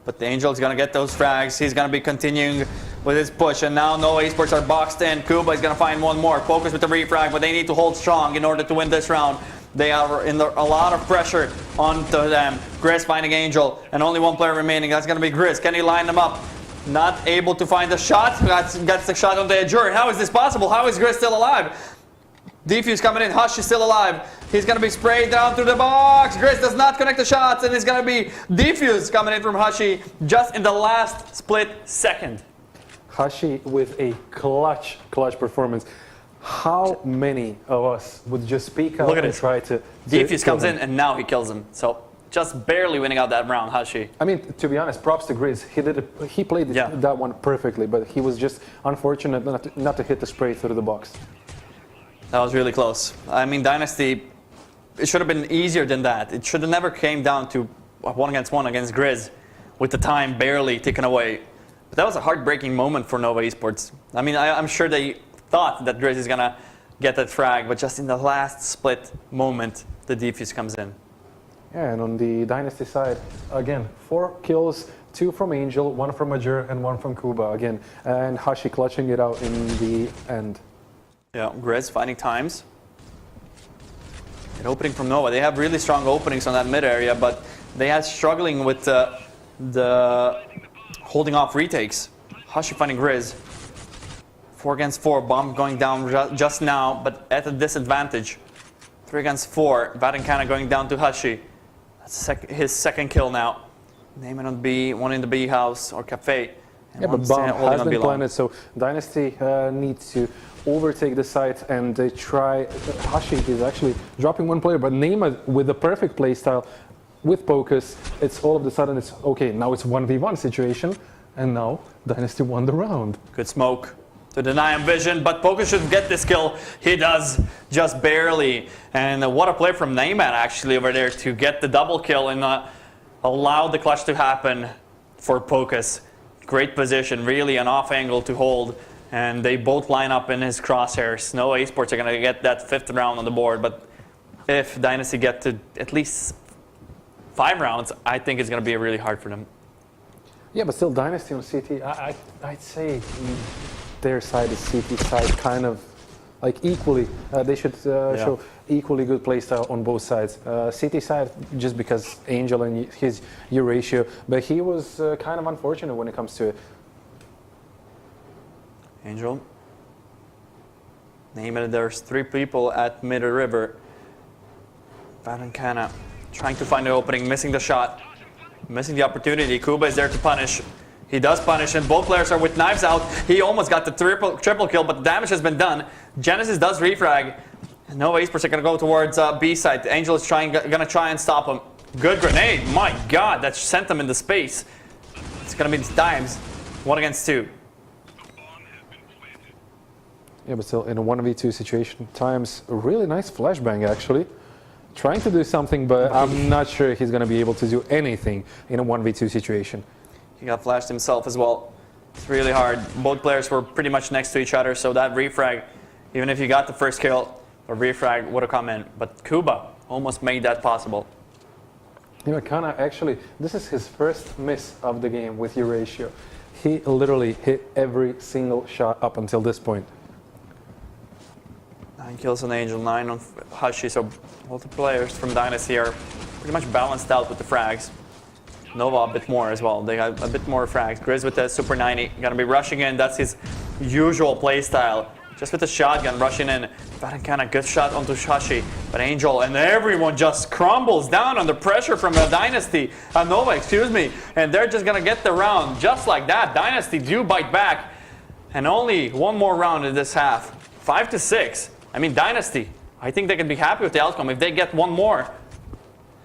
But the Angel is going to get those frags. He's going to be continuing with his push. And now Nova Esports are boxed in. Kuba is going to find 1 more. Focus with the refrag, but they need to hold strong in order to win this round. They are in a lot of pressure onto them. Grizz finding Angel, and only 1 player remaining. That's going to be Grizz. Can he line them up? Not able to find the shot. Gets the shot on the Ajur. How is this possible? How is Grizz still alive? Defuse coming in. Hush is still alive. He's going to be sprayed down through the box. Grizz does not connect the shots, and it's going to be Defuse coming in from Hushy just in the last split second. Hushy with a clutch performance. How many of us would just speak out and try to... Defuse comes in, and now he kills him. So just barely winning out that round, Hushy. I mean, to be honest, props to Grizz. He played that one perfectly, but he was just unfortunate not to hit the spray through the box. That was really close. I mean, Dynasty, it should have been easier than that. It should have never came down to 1 against 1 against Grizz with the time barely taken away. But that was a heartbreaking moment for Nova Esports. I mean, I'm sure they thought that Grizz is going to get that frag, but just in the last split moment, the defuse comes in. Yeah, and on the Dynasty side, again, 4 kills, 2 from Angel, 1 from Major, and 1 from Kuba again, and Hashi clutching it out in the end. Yeah, Grizz finding times. An opening from Nova. They have really strong openings on that mid area, but they are struggling with the holding off retakes. Hashi finding Grizz. 4 against 4. Bomb going down just now, but at a disadvantage. 3 against 4. Vatincana going down to Hashi. That's his second kill now. Name it on B, one in the B house or cafe. Yeah, but bomb has been planted, so Dynasty needs to overtake the site, and they try. Hashi is actually dropping 1 player, but Neymar with the perfect play style, with focus, it's all of a sudden it's okay. Now it's 1v1 situation, and now Dynasty won the round. Good smoke to deny him vision, but Poker should get this kill. He does, just barely. And what a play from Neymar actually over there to get the double kill and allow the clutch to happen for Pocus. Great position, really an off angle to hold. And they both line up in his crosshairs. Nova Esports are going to get that 5th round on the board, but if Dynasty get to at least 5 rounds, I think it's going to be really hard for them. Yeah, but still Dynasty on CT, I'd say their side is CT side kind of like equally. They should show equally good play style on both sides. CT side just because Angel and his ratio, but he was kind of unfortunate when it comes to it. Angel. Name it, there's 3 people at mid river. Vatincana trying to find the opening, missing the shot, missing the opportunity. Kuba is there to punish. He does punish, and both players are with knives out. He almost got the triple kill, but the damage has been done. Genesis does refrag. And Nova Esports are going to go towards B side. Angel is going to try and stop him. Good grenade. My God, that sent him into space. It's going to be Dimes. 1 against 2. Yeah, but still in a 1v2 situation, Times a really nice flashbang actually. Trying to do something, but I'm not sure he's going to be able to do anything in a 1v2 situation. He got flashed himself as well. It's really hard. Both players were pretty much next to each other, so that refrag, even if you got the first kill, a refrag would have come in. But Kuba almost made that possible. You know, Kana actually, this is his first miss of the game with your ratio. He literally hit every single shot up until this point. 9 kills on Angel, 9 on Hashi, so both the players from Dynasty are pretty much balanced out with the frags. Nova a bit more as well. They got a bit more frags. Grizz with the Super 90, gonna be rushing in. That's his usual play style. Just with the shotgun rushing in. Vatincana, good shot onto Hashi. But Angel and everyone just crumbles down under pressure from the Dynasty. Nova, excuse me. And they're just gonna get the round just like that. Dynasty do bite back. And only 1 more round in this half. 5-6. I mean, Dynasty, I think they can be happy with the outcome if they get 1 more.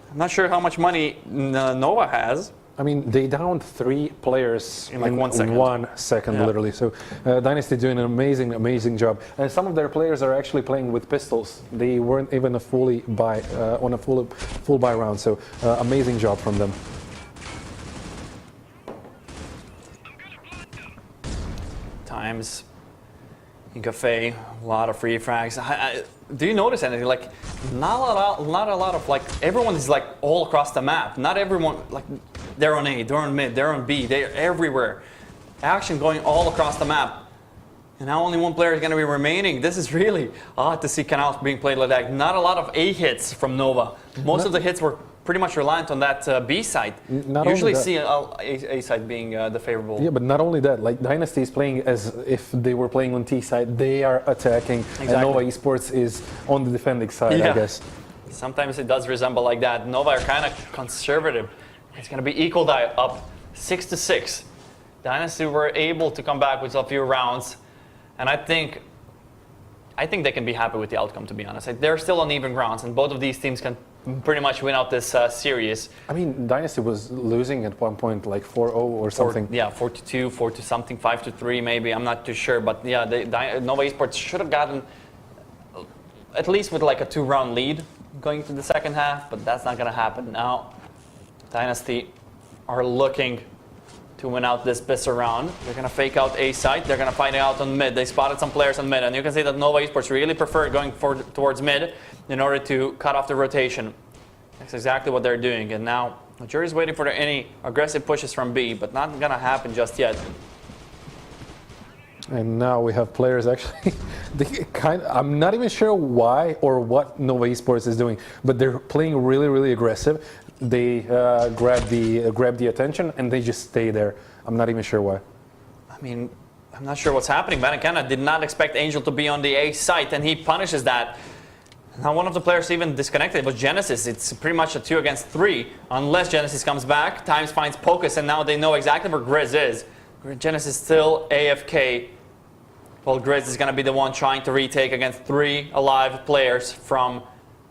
I'm not sure how much money Nova has. I mean, they downed 3 players in like 1 second. 1 second, literally. So Dynasty doing an amazing job. And some of their players are actually playing with pistols. They weren't even a fully buy on a full buy round. So amazing job from them. Times in cafe, a lot of free frags. Do you notice anything? Like, not a lot of like, everyone is like all across the map. Not everyone, like, they're on A, they're on mid, they're on B, they're everywhere. Action going all across the map. And now only 1 player is going to be remaining. This is really odd to see canals being played like that. Not a lot of A hits from Nova. Most of the hits were pretty much reliant on that B side. Usually see A side being the favorable. Yeah, but not only that, like Dynasty is playing as if they were playing on T side. They are attacking, and Nova Esports is on the defending side, I guess. Sometimes it does resemble like that. Nova are kind of conservative. It's going to be equal up 6-6. Dynasty were able to come back with a few rounds, and I think they can be happy with the outcome, to be honest. Like, they're still on even grounds, and both of these teams can pretty much win out this series. I mean, Dynasty was losing at one point, like 4-0 or something. 4-2, 4-something, 5-3 maybe. I'm not too sure, but yeah, Nova Esports should have gotten at least with like a 2-round lead going to the second half, but that's not going to happen now. Dynasty are looking to win out this Bisser round. They're going to fake out A side. They're going to find it out on mid. They spotted some players on mid, and you can see that Nova Esports really prefer going towards mid in order to cut off the rotation. That's exactly what they're doing. And now the jury's waiting for any aggressive pushes from B, but not going to happen just yet. And now we have players actually, I'm not even sure why or what Nova Esports is doing, but they're playing really, really aggressive. They grab the attention and they just stay there. I'm not even sure why. I mean, I'm not sure what's happening. Valiance did not expect Angel to be on the A site, and he punishes that. Now one of the players even disconnected was Genesis. It's pretty much a 2 against 3. Unless Genesis comes back, Times finds Pocus, and now they know exactly where Grizz is. Genesis still AFK. Well, Grizz is going to be the one trying to retake against 3 alive players from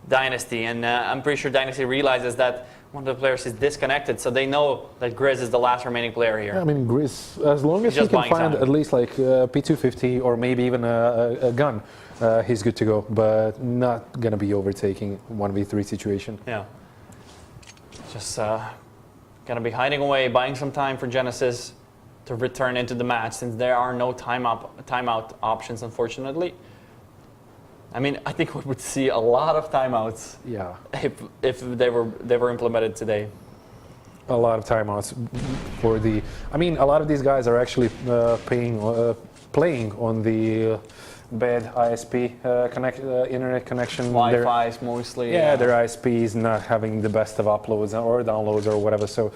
Dynasty. And I'm pretty sure Dynasty realizes that one of the players is disconnected, so they know that Grizz is the last remaining player here. Yeah, I mean, Grizz, as long as he can find at least like P250 or maybe even a gun, he's good to go, but not going to be overtaking 1v3 situation. Yeah. Just going to be hiding away, buying some time for Genesis to return into the match, since there are no timeout options, unfortunately. I mean, I think we would see a lot of timeouts. Yeah. If they were implemented today. A lot of timeouts for the. I mean, a lot of these guys are actually playing on the bad ISP internet connection. Wi-Fi's mostly. Yeah, their ISPs not having the best of uploads or downloads or whatever. So,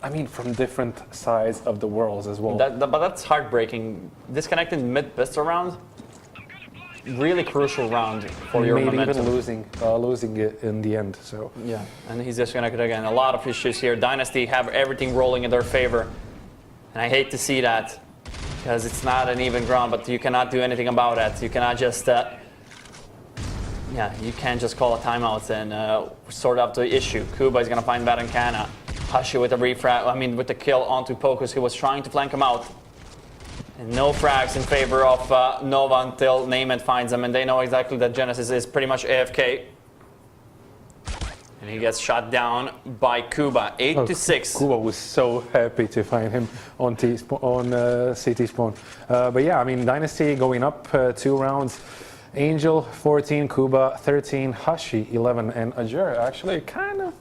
I mean, from different sides of the world as well. But that's heartbreaking. Disconnecting mid-pistol round, really crucial round for your momentum. Maybe even losing it in the end. So yeah, and he's disconnected again. A lot of issues here. Dynasty have everything rolling in their favor, and I hate to see that, because it's not an even ground, but you cannot do anything about it. You cannot just, you can't just call a timeout and sort out the issue. Kuba is going to find Valiance. Hashi with the with the kill onto Pocus, who was trying to flank him out. And no frags in favor of Nova until Neymet finds them, and they know exactly that Genesis is pretty much AFK. And he gets shot down by Kuba, 8-6. Kuba was so happy to find him on CT spawn. But yeah, I mean, Dynasty going up 2 rounds. Angel 14, Kuba 13, Hashi 11, and Ajur actually kind of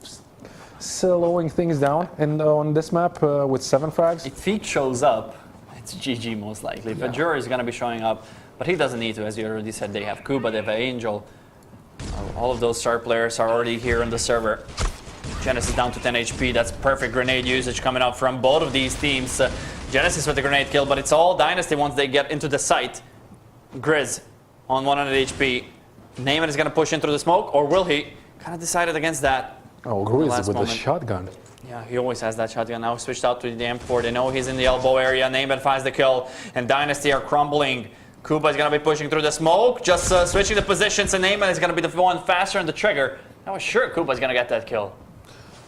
slowing things down on this map with 7 frags. If he shows up, it's GG most likely. If Ajur is going to be showing up, but he doesn't need to, as you already said. They have Kuba, they have Angel. All of those star players are already here on the server. Genesis down to 10 HP. That's perfect grenade usage coming out from both of these teams. Genesis with the grenade kill, but it's all Dynasty once they get into the site. Grizz on 100 HP. Neymet is going to push in through the smoke, or will he? Kind of decided against that. Oh, Grizz with the shotgun. Yeah, he always has that shotgun. Now switched out to the M4. They know he's in the elbow area. Neymet finds the kill, and Dynasty are crumbling. Kuba is going to be pushing through the smoke, just switching the positions, and Neymet is going to be the one faster on the trigger. I was sure Kuba is going to get that kill.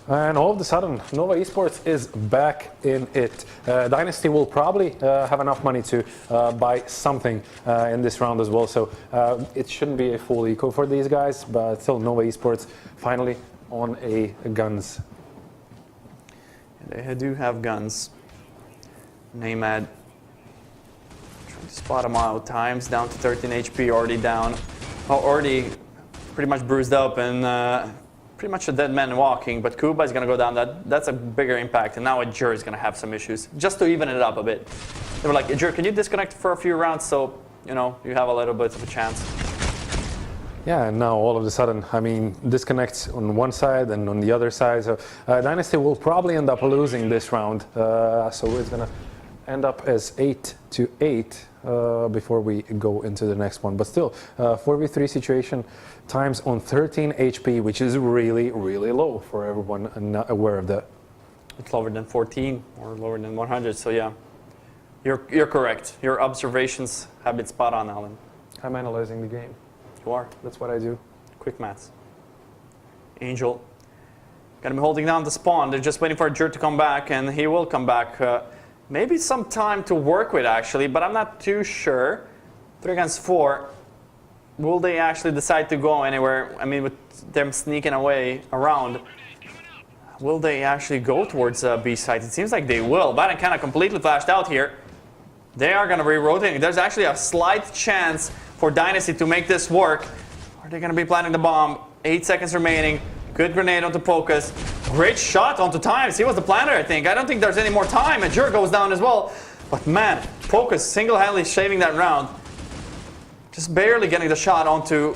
And all of a sudden, Nova Esports is back in it. Dynasty will probably have enough money to buy something in this round as well, so it shouldn't be a full eco for these guys, but still Nova Esports finally on a guns. They do have guns. Neymet trying to spot him out. Times down to 13 HP, already down. Already pretty much bruised up and pretty much a dead man walking, but Kuba is going to go down. That's a bigger impact, and now Ajur is going to have some issues, just to even it up a bit. They were like, Ajur, can you disconnect for a few rounds so, you have a little bit of a chance? Yeah, and now all of a sudden, I mean, disconnects on one side and on the other side. So Dynasty will probably end up losing this round. So it's going to end up as 8-8 before we go into the next one. But still, 4v3 situation, times on 13 HP, which is really, really low for everyone not aware of that. It's lower than 14 or lower than 100. So yeah, you're correct. Your observations have been spot on, Alan. I'm analyzing the game. You are. That's what I do. Quick maths. Angel gonna be holding down the spawn. They're just waiting for Ajur to come back, and he will come back. Maybe some time to work with, actually, but I'm not too sure. 3 against 4. Will they actually decide to go anywhere? I mean, with them sneaking away around, will they actually go towards B site? It seems like they will. Valiance kind of completely flashed out here. They are going to be rotating. There's actually a slight chance for Dynasty to make this work. Are they going to be planting the bomb? 8 seconds remaining. Good grenade onto Pocus. Great shot onto Times. He was the planner, I think. I don't think there's any more time. And Jur goes down as well. But man, Pocus single-handedly shaving that round. Just barely getting the shot onto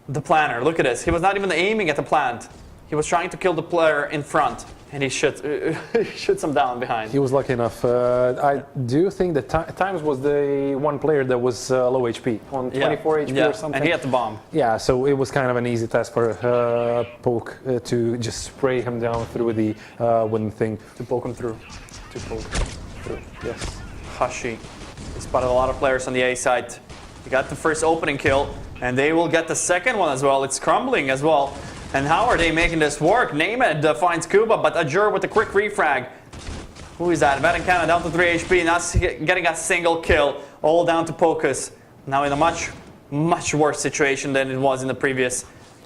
the planner. Look at this. He was not even aiming at the plant. He was trying to kill the player in front. And he shoots him down behind. He was lucky enough. I do think that Times was the one player that was low HP, on 24 HP or something. And he had the bomb. Yeah, so it was kind of an easy task for Poke to just spray him down through the wooden thing. To poke him through. To poke through, yes. Hashi. He spotted a lot of players on the A side. He got the first opening kill, and they will get the second one as well. It's crumbling as well. And how are they making this work? Named finds Kuba, but Ajur with a quick refrag. Who is that? Valiance down to 3 HP, not getting a single kill. All down to Pocus. Now in a much, much worse situation than it was in the previous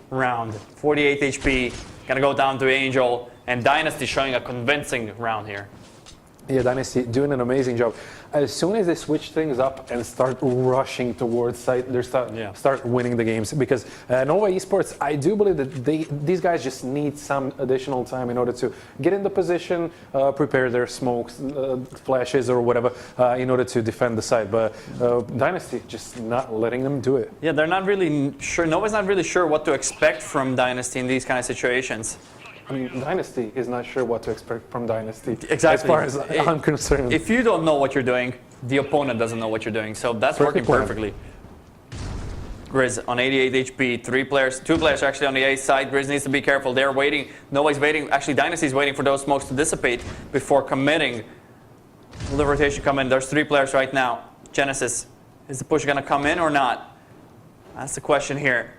round. 48 HP, gonna go down to Angel. And Dynasty showing a convincing round here. Yeah, Dynasty doing an amazing job. As soon as they switch things up and start rushing towards site, they start winning the games. Because Nova Esports, I do believe that these guys just need some additional time in order to get in the position, prepare their smokes, flashes or whatever, in order to defend the site. But Dynasty just not letting them do it. Yeah, they're not really sure. Nova's not really sure what to expect from Dynasty in these kind of situations. I mean, Dynasty is not sure what to expect from Dynasty. Exactly. As far as I'm concerned. If you don't know what you're doing, the opponent doesn't know what you're doing. So that's working perfectly. Grizz on 88 HP, two players actually on the A side. Grizz needs to be careful. They're waiting. Nobody's waiting. Actually, Dynasty's waiting for those smokes to dissipate before committing. Will the rotation come in? There's 3 players right now. Genesis, is the push going to come in or not? That's the question here.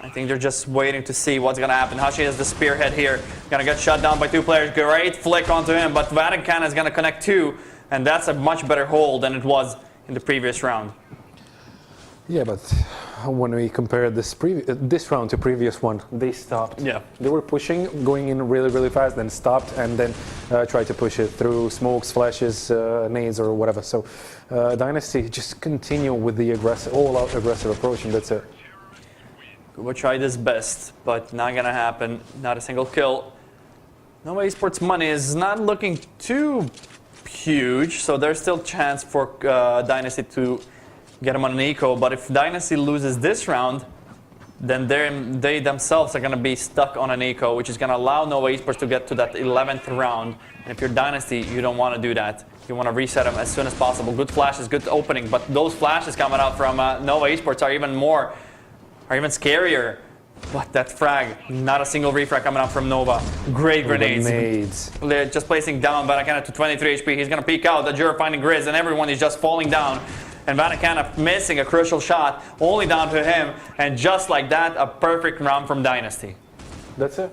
I think they're just waiting to see what's going to happen. Hashi has the spearhead here. Going to get shut down by 2 players. Great flick onto him, but Vatican is going to connect 2, and that's a much better hold than it was in the previous round. Yeah, but when we compare this round to previous one, they stopped. Yeah. They were pushing, going in really, really fast, then stopped, and then tried to push it through smokes, flashes, nades, or whatever. So Dynasty just continue with the all-out aggressive approach, and that's it. Kuba tried his best, but not going to happen. Not a single kill. Nova Esports money is not looking too huge, so there's still chance for Dynasty to get him on an eco. But if Dynasty loses this round, then they themselves are going to be stuck on an eco, which is going to allow Nova Esports to get to that 11th round. And if you're Dynasty, you don't want to do that. You want to reset them as soon as possible. Good flashes, good opening, but those flashes coming out from Nova Esports are even scarier. But that frag, not a single refrag coming out from Nova. Great grenades. They're just placing down Vaticana to 23 HP. He's going to peek out. Ajur finding Grizz, and everyone is just falling down. And Vaticana missing a crucial shot, only down to him. And just like that, a perfect round from Dynasty. That's it.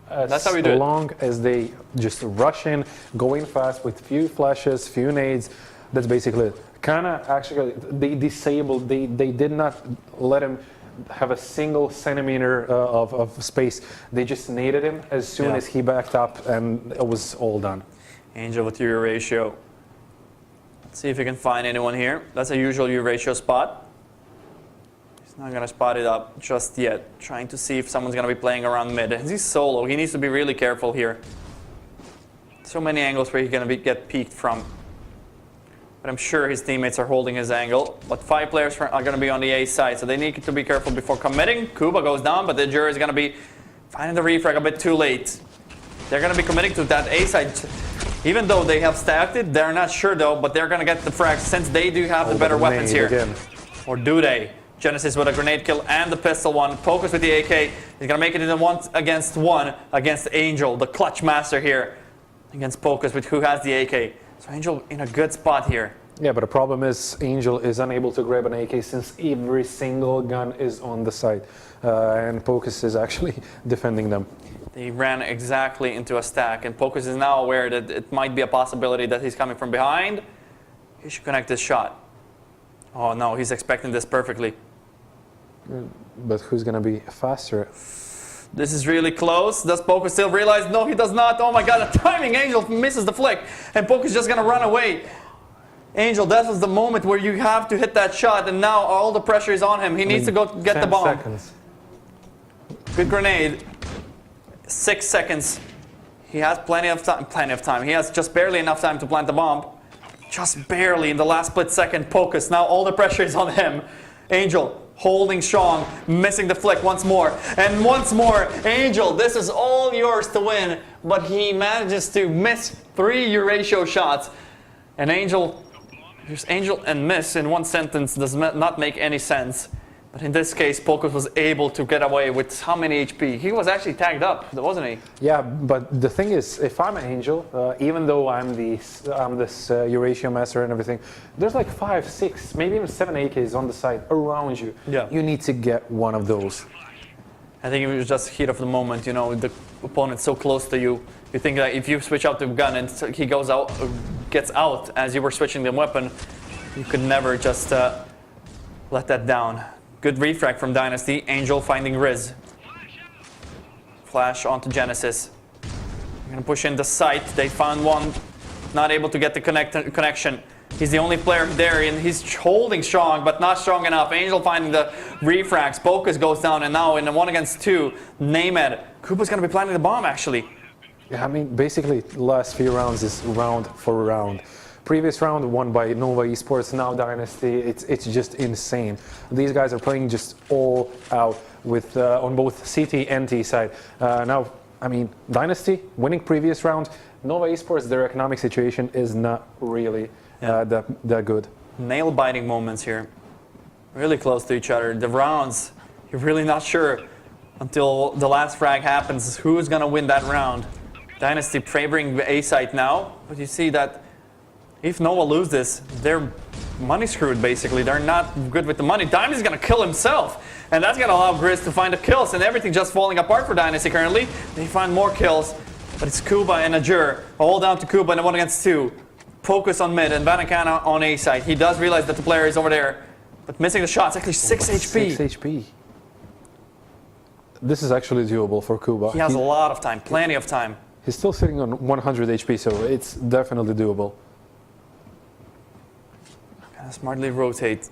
That's how we do it. As long as they just rush in, going fast with few flashes, few nades, that's basically it. Kana actually, they disabled, they did not let him have a single centimeter of space. They just naded him as soon as he backed up, and it was all done. Angel with your ratio. Let's see if you can find anyone here. That's a usual U ratio spot. He's not going to spot it up just yet. Trying to see if someone's going to be playing around mid. He's solo. He needs to be really careful here. So many angles where he's going to get peeked from. But I'm sure his teammates are holding his angle. But 5 players are going to be on the A side, so they need to be careful before committing. Kuba goes down, but the jury is going to be finding the refrag a bit too late. They're going to be committing to that A side. Even though they have stacked it, they're not sure though, but they're going to get the frag since they do have the better weapons here. Again. Or do they? Genesis with a grenade kill and the pistol one. Focus with the AK. He's going to make it in a 1-against-1 against Angel, the clutch master here. Against Pocus with who has the AK. So Angel in a good spot here. Yeah, but the problem is Angel is unable to grab an AK since every single gun is on the side. And Pocus is actually defending them. They ran exactly into a stack, and Pocus is now aware that it might be a possibility that he's coming from behind. He should connect this shot. Oh no, he's expecting this perfectly. But who's going to be faster? This is really close. Does Pocus still realize? No, he does not. Oh my god, the timing! Angel misses the flick, and Pocus is just going to run away. Angel, that was the moment where you have to hit that shot, and now all the pressure is on him. He needs to go get the bomb. 10 seconds. Good grenade. 6 seconds. He has plenty of time. He has just barely enough time to plant the bomb. Just barely in the last split second. Pocus, now all the pressure is on him. Angel holding strong, missing the flick once more. And once more, Angel, this is all yours to win. But he manages to miss 3 Euratio shots. And Angel, there's Angel and miss in one sentence does not make any sense. But in this case, Pocus was able to get away with how many HP? He was actually tagged up, wasn't he? Yeah, but the thing is, if I'm an Angel, even though I'm this Euratio master and everything, there's like 5, 6, maybe even 7 AKs on the side around you. Yeah. You need to get one of those. I think it was just heat of the moment, you know, the opponent's so close to you. You think that if you switch out the gun and he goes out, gets out as you were switching the weapon, you could never just let that down. Good refrag from Dynasty. Angel finding Riz. Flash onto Genesis. They're gonna push in the site. They found one. Not able to get the connection. He's the only player there, and he's holding strong, but not strong enough. Angel finding the refrags. Pocus goes down, and now in the 1 against 2, Named. Kuba's gonna be planting the bomb, actually. Yeah, I mean, basically, last few rounds is round for round. Previous round won by Nova Esports, now Dynasty. It's just insane. These guys are playing just all out with on both CT and T side. Now, I mean, Dynasty winning previous round. Nova Esports, their economic situation is not really that good. Nail-biting moments here. Really close to each other. The rounds, you're really not sure until the last frag happens who's going to win that round. Dynasty favoring the A site now, but you see that if Nova loses this, they're money screwed basically. They're not good with the money. Dynasty's gonna kill himself, and that's gonna allow Grizz to find the kills, and everything just falling apart for Dynasty currently. They find more kills, but it's Kuba and Ajur, all down to Kuba in the 1 against 2. Focus on mid and Vanankana on A side. He does realize that the player is over there, but missing the shots. Actually 6 HP. 6 HP. This is actually doable for Kuba. He has a lot of time, plenty of time. He's still sitting on 100 HP, so it's definitely doable. Smartly rotate.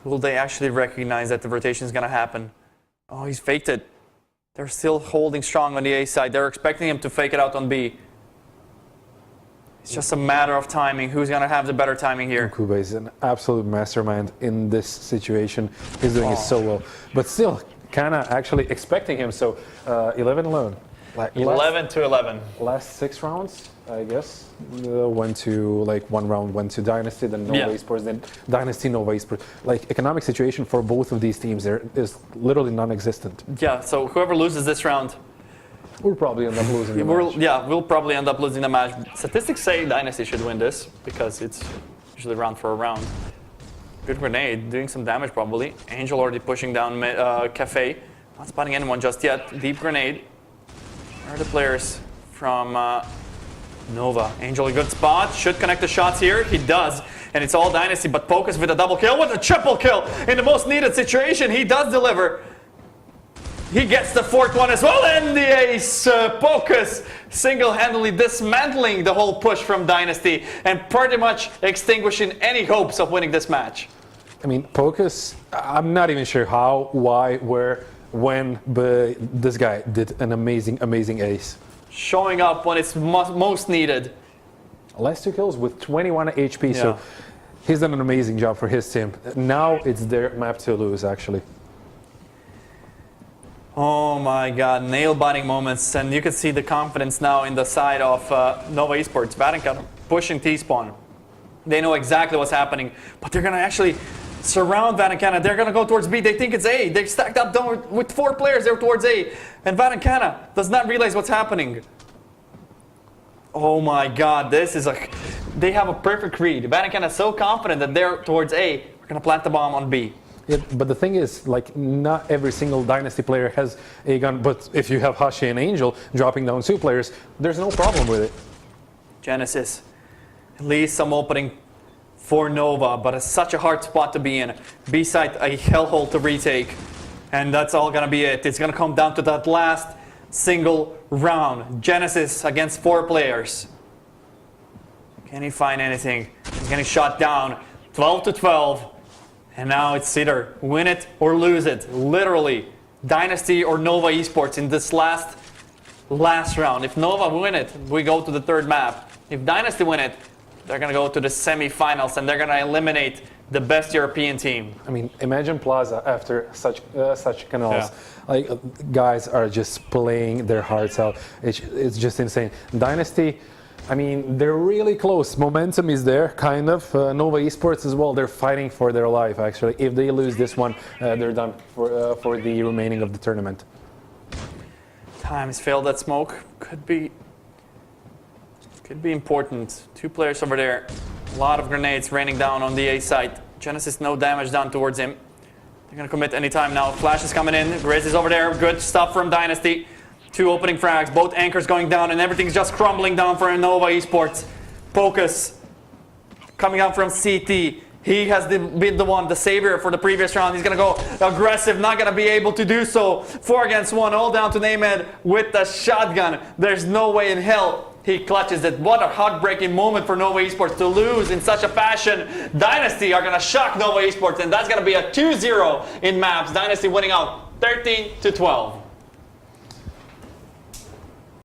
Will they actually recognize that the rotation is going to happen? Oh, he's faked it. They're still holding strong on the A side. They're expecting him to fake it out on B. It's just a matter of timing. Who's going to have the better timing here? Kuba is an absolute mastermind in this situation. He's doing it so well. But still, kind of actually expecting him. So 11-11. Like 11-11. Last 6 rounds, I guess, went to like 1 round went to Dynasty, then Nova Esports, then Dynasty, Nova Esports. Like economic situation for both of these teams there is literally non-existent. Yeah, so whoever loses this round, we'll probably end up losing the match. Yeah, we'll probably end up losing the match. Statistics say Dynasty should win this because it's usually round for a round. Good grenade, doing some damage probably. Angel already pushing down Cafe. Not spotting anyone just yet. Deep grenade. Where are the players from Nova? Angel, a good spot. Should connect the shots here. He does. And it's all Dynasty, but Pocus with a double kill, with a triple kill in the most needed situation. He does deliver. He gets the 4th one as well, and the ace. Pocus single-handedly dismantling the whole push from Dynasty and pretty much extinguishing any hopes of winning this match. I mean, Pocus, I'm not even sure how, why, where, when, but this guy did an amazing ace. Showing up when it's most needed. Last 2 kills with 21 HP, so he's done an amazing job for his team. Now it's their map to lose, actually. Oh my god, nail-biting moments, and you can see the confidence now in the side of Nova Esports. Vatican pushing T-spawn. They know exactly what's happening, but they're going to actually surround Vanankana. They're going to go towards B. They think it's A. They're stacked up down with 4 players there towards A. And Vanankana does not realize what's happening. Oh my god, this is they have a perfect read. Vanankana is so confident that they're towards A. We're going to plant the bomb on B. Yeah, but the thing is, like, not every single Dynasty player has a gun, but if you have Hashi and Angel dropping down 2 players, there's no problem with it. Genesis. At least some opening for Nova, but it's such a hard spot to be in. B side, a hellhole to retake. And that's all going to be it. It's going to come down to that last single round. Genesis against 4 players. Can he find anything? He's getting shot down. 12-12. And now it's either win it or lose it. Literally. Dynasty or Nova Esports in this last round. If Nova win it, we go to the third map. If Dynasty win it, they're going to go to the semi-finals and they're going to eliminate the best European team. I mean, imagine Plaza after such canals. Yeah. Like, guys are just playing their hearts out. It's just insane. Dynasty, I mean, they're really close. Momentum is there, kind of. Nova Esports as well. They're fighting for their life, actually. If they lose this one, they're done for the remaining of the tournament. Times failed that smoke. Could be important. 2 players over there. A lot of grenades raining down on the A side. Genesis, no damage done towards him. They're going to commit anytime now. Flash is coming in. Grizz is over there. Good stuff from Dynasty. 2 opening frags. Both anchors going down, and everything's just crumbling down for Nova Esports. Focus coming out from CT. He has been the savior for the previous round. He's going to go aggressive, not going to be able to do so. 4 against 1, all down to Named with the shotgun. There's no way in hell he clutches it. What a heartbreaking moment for Nova Esports to lose in such a fashion. Dynasty are going to shock Nova Esports, and that's going to be a 2-0 in maps. Dynasty winning out 13-12.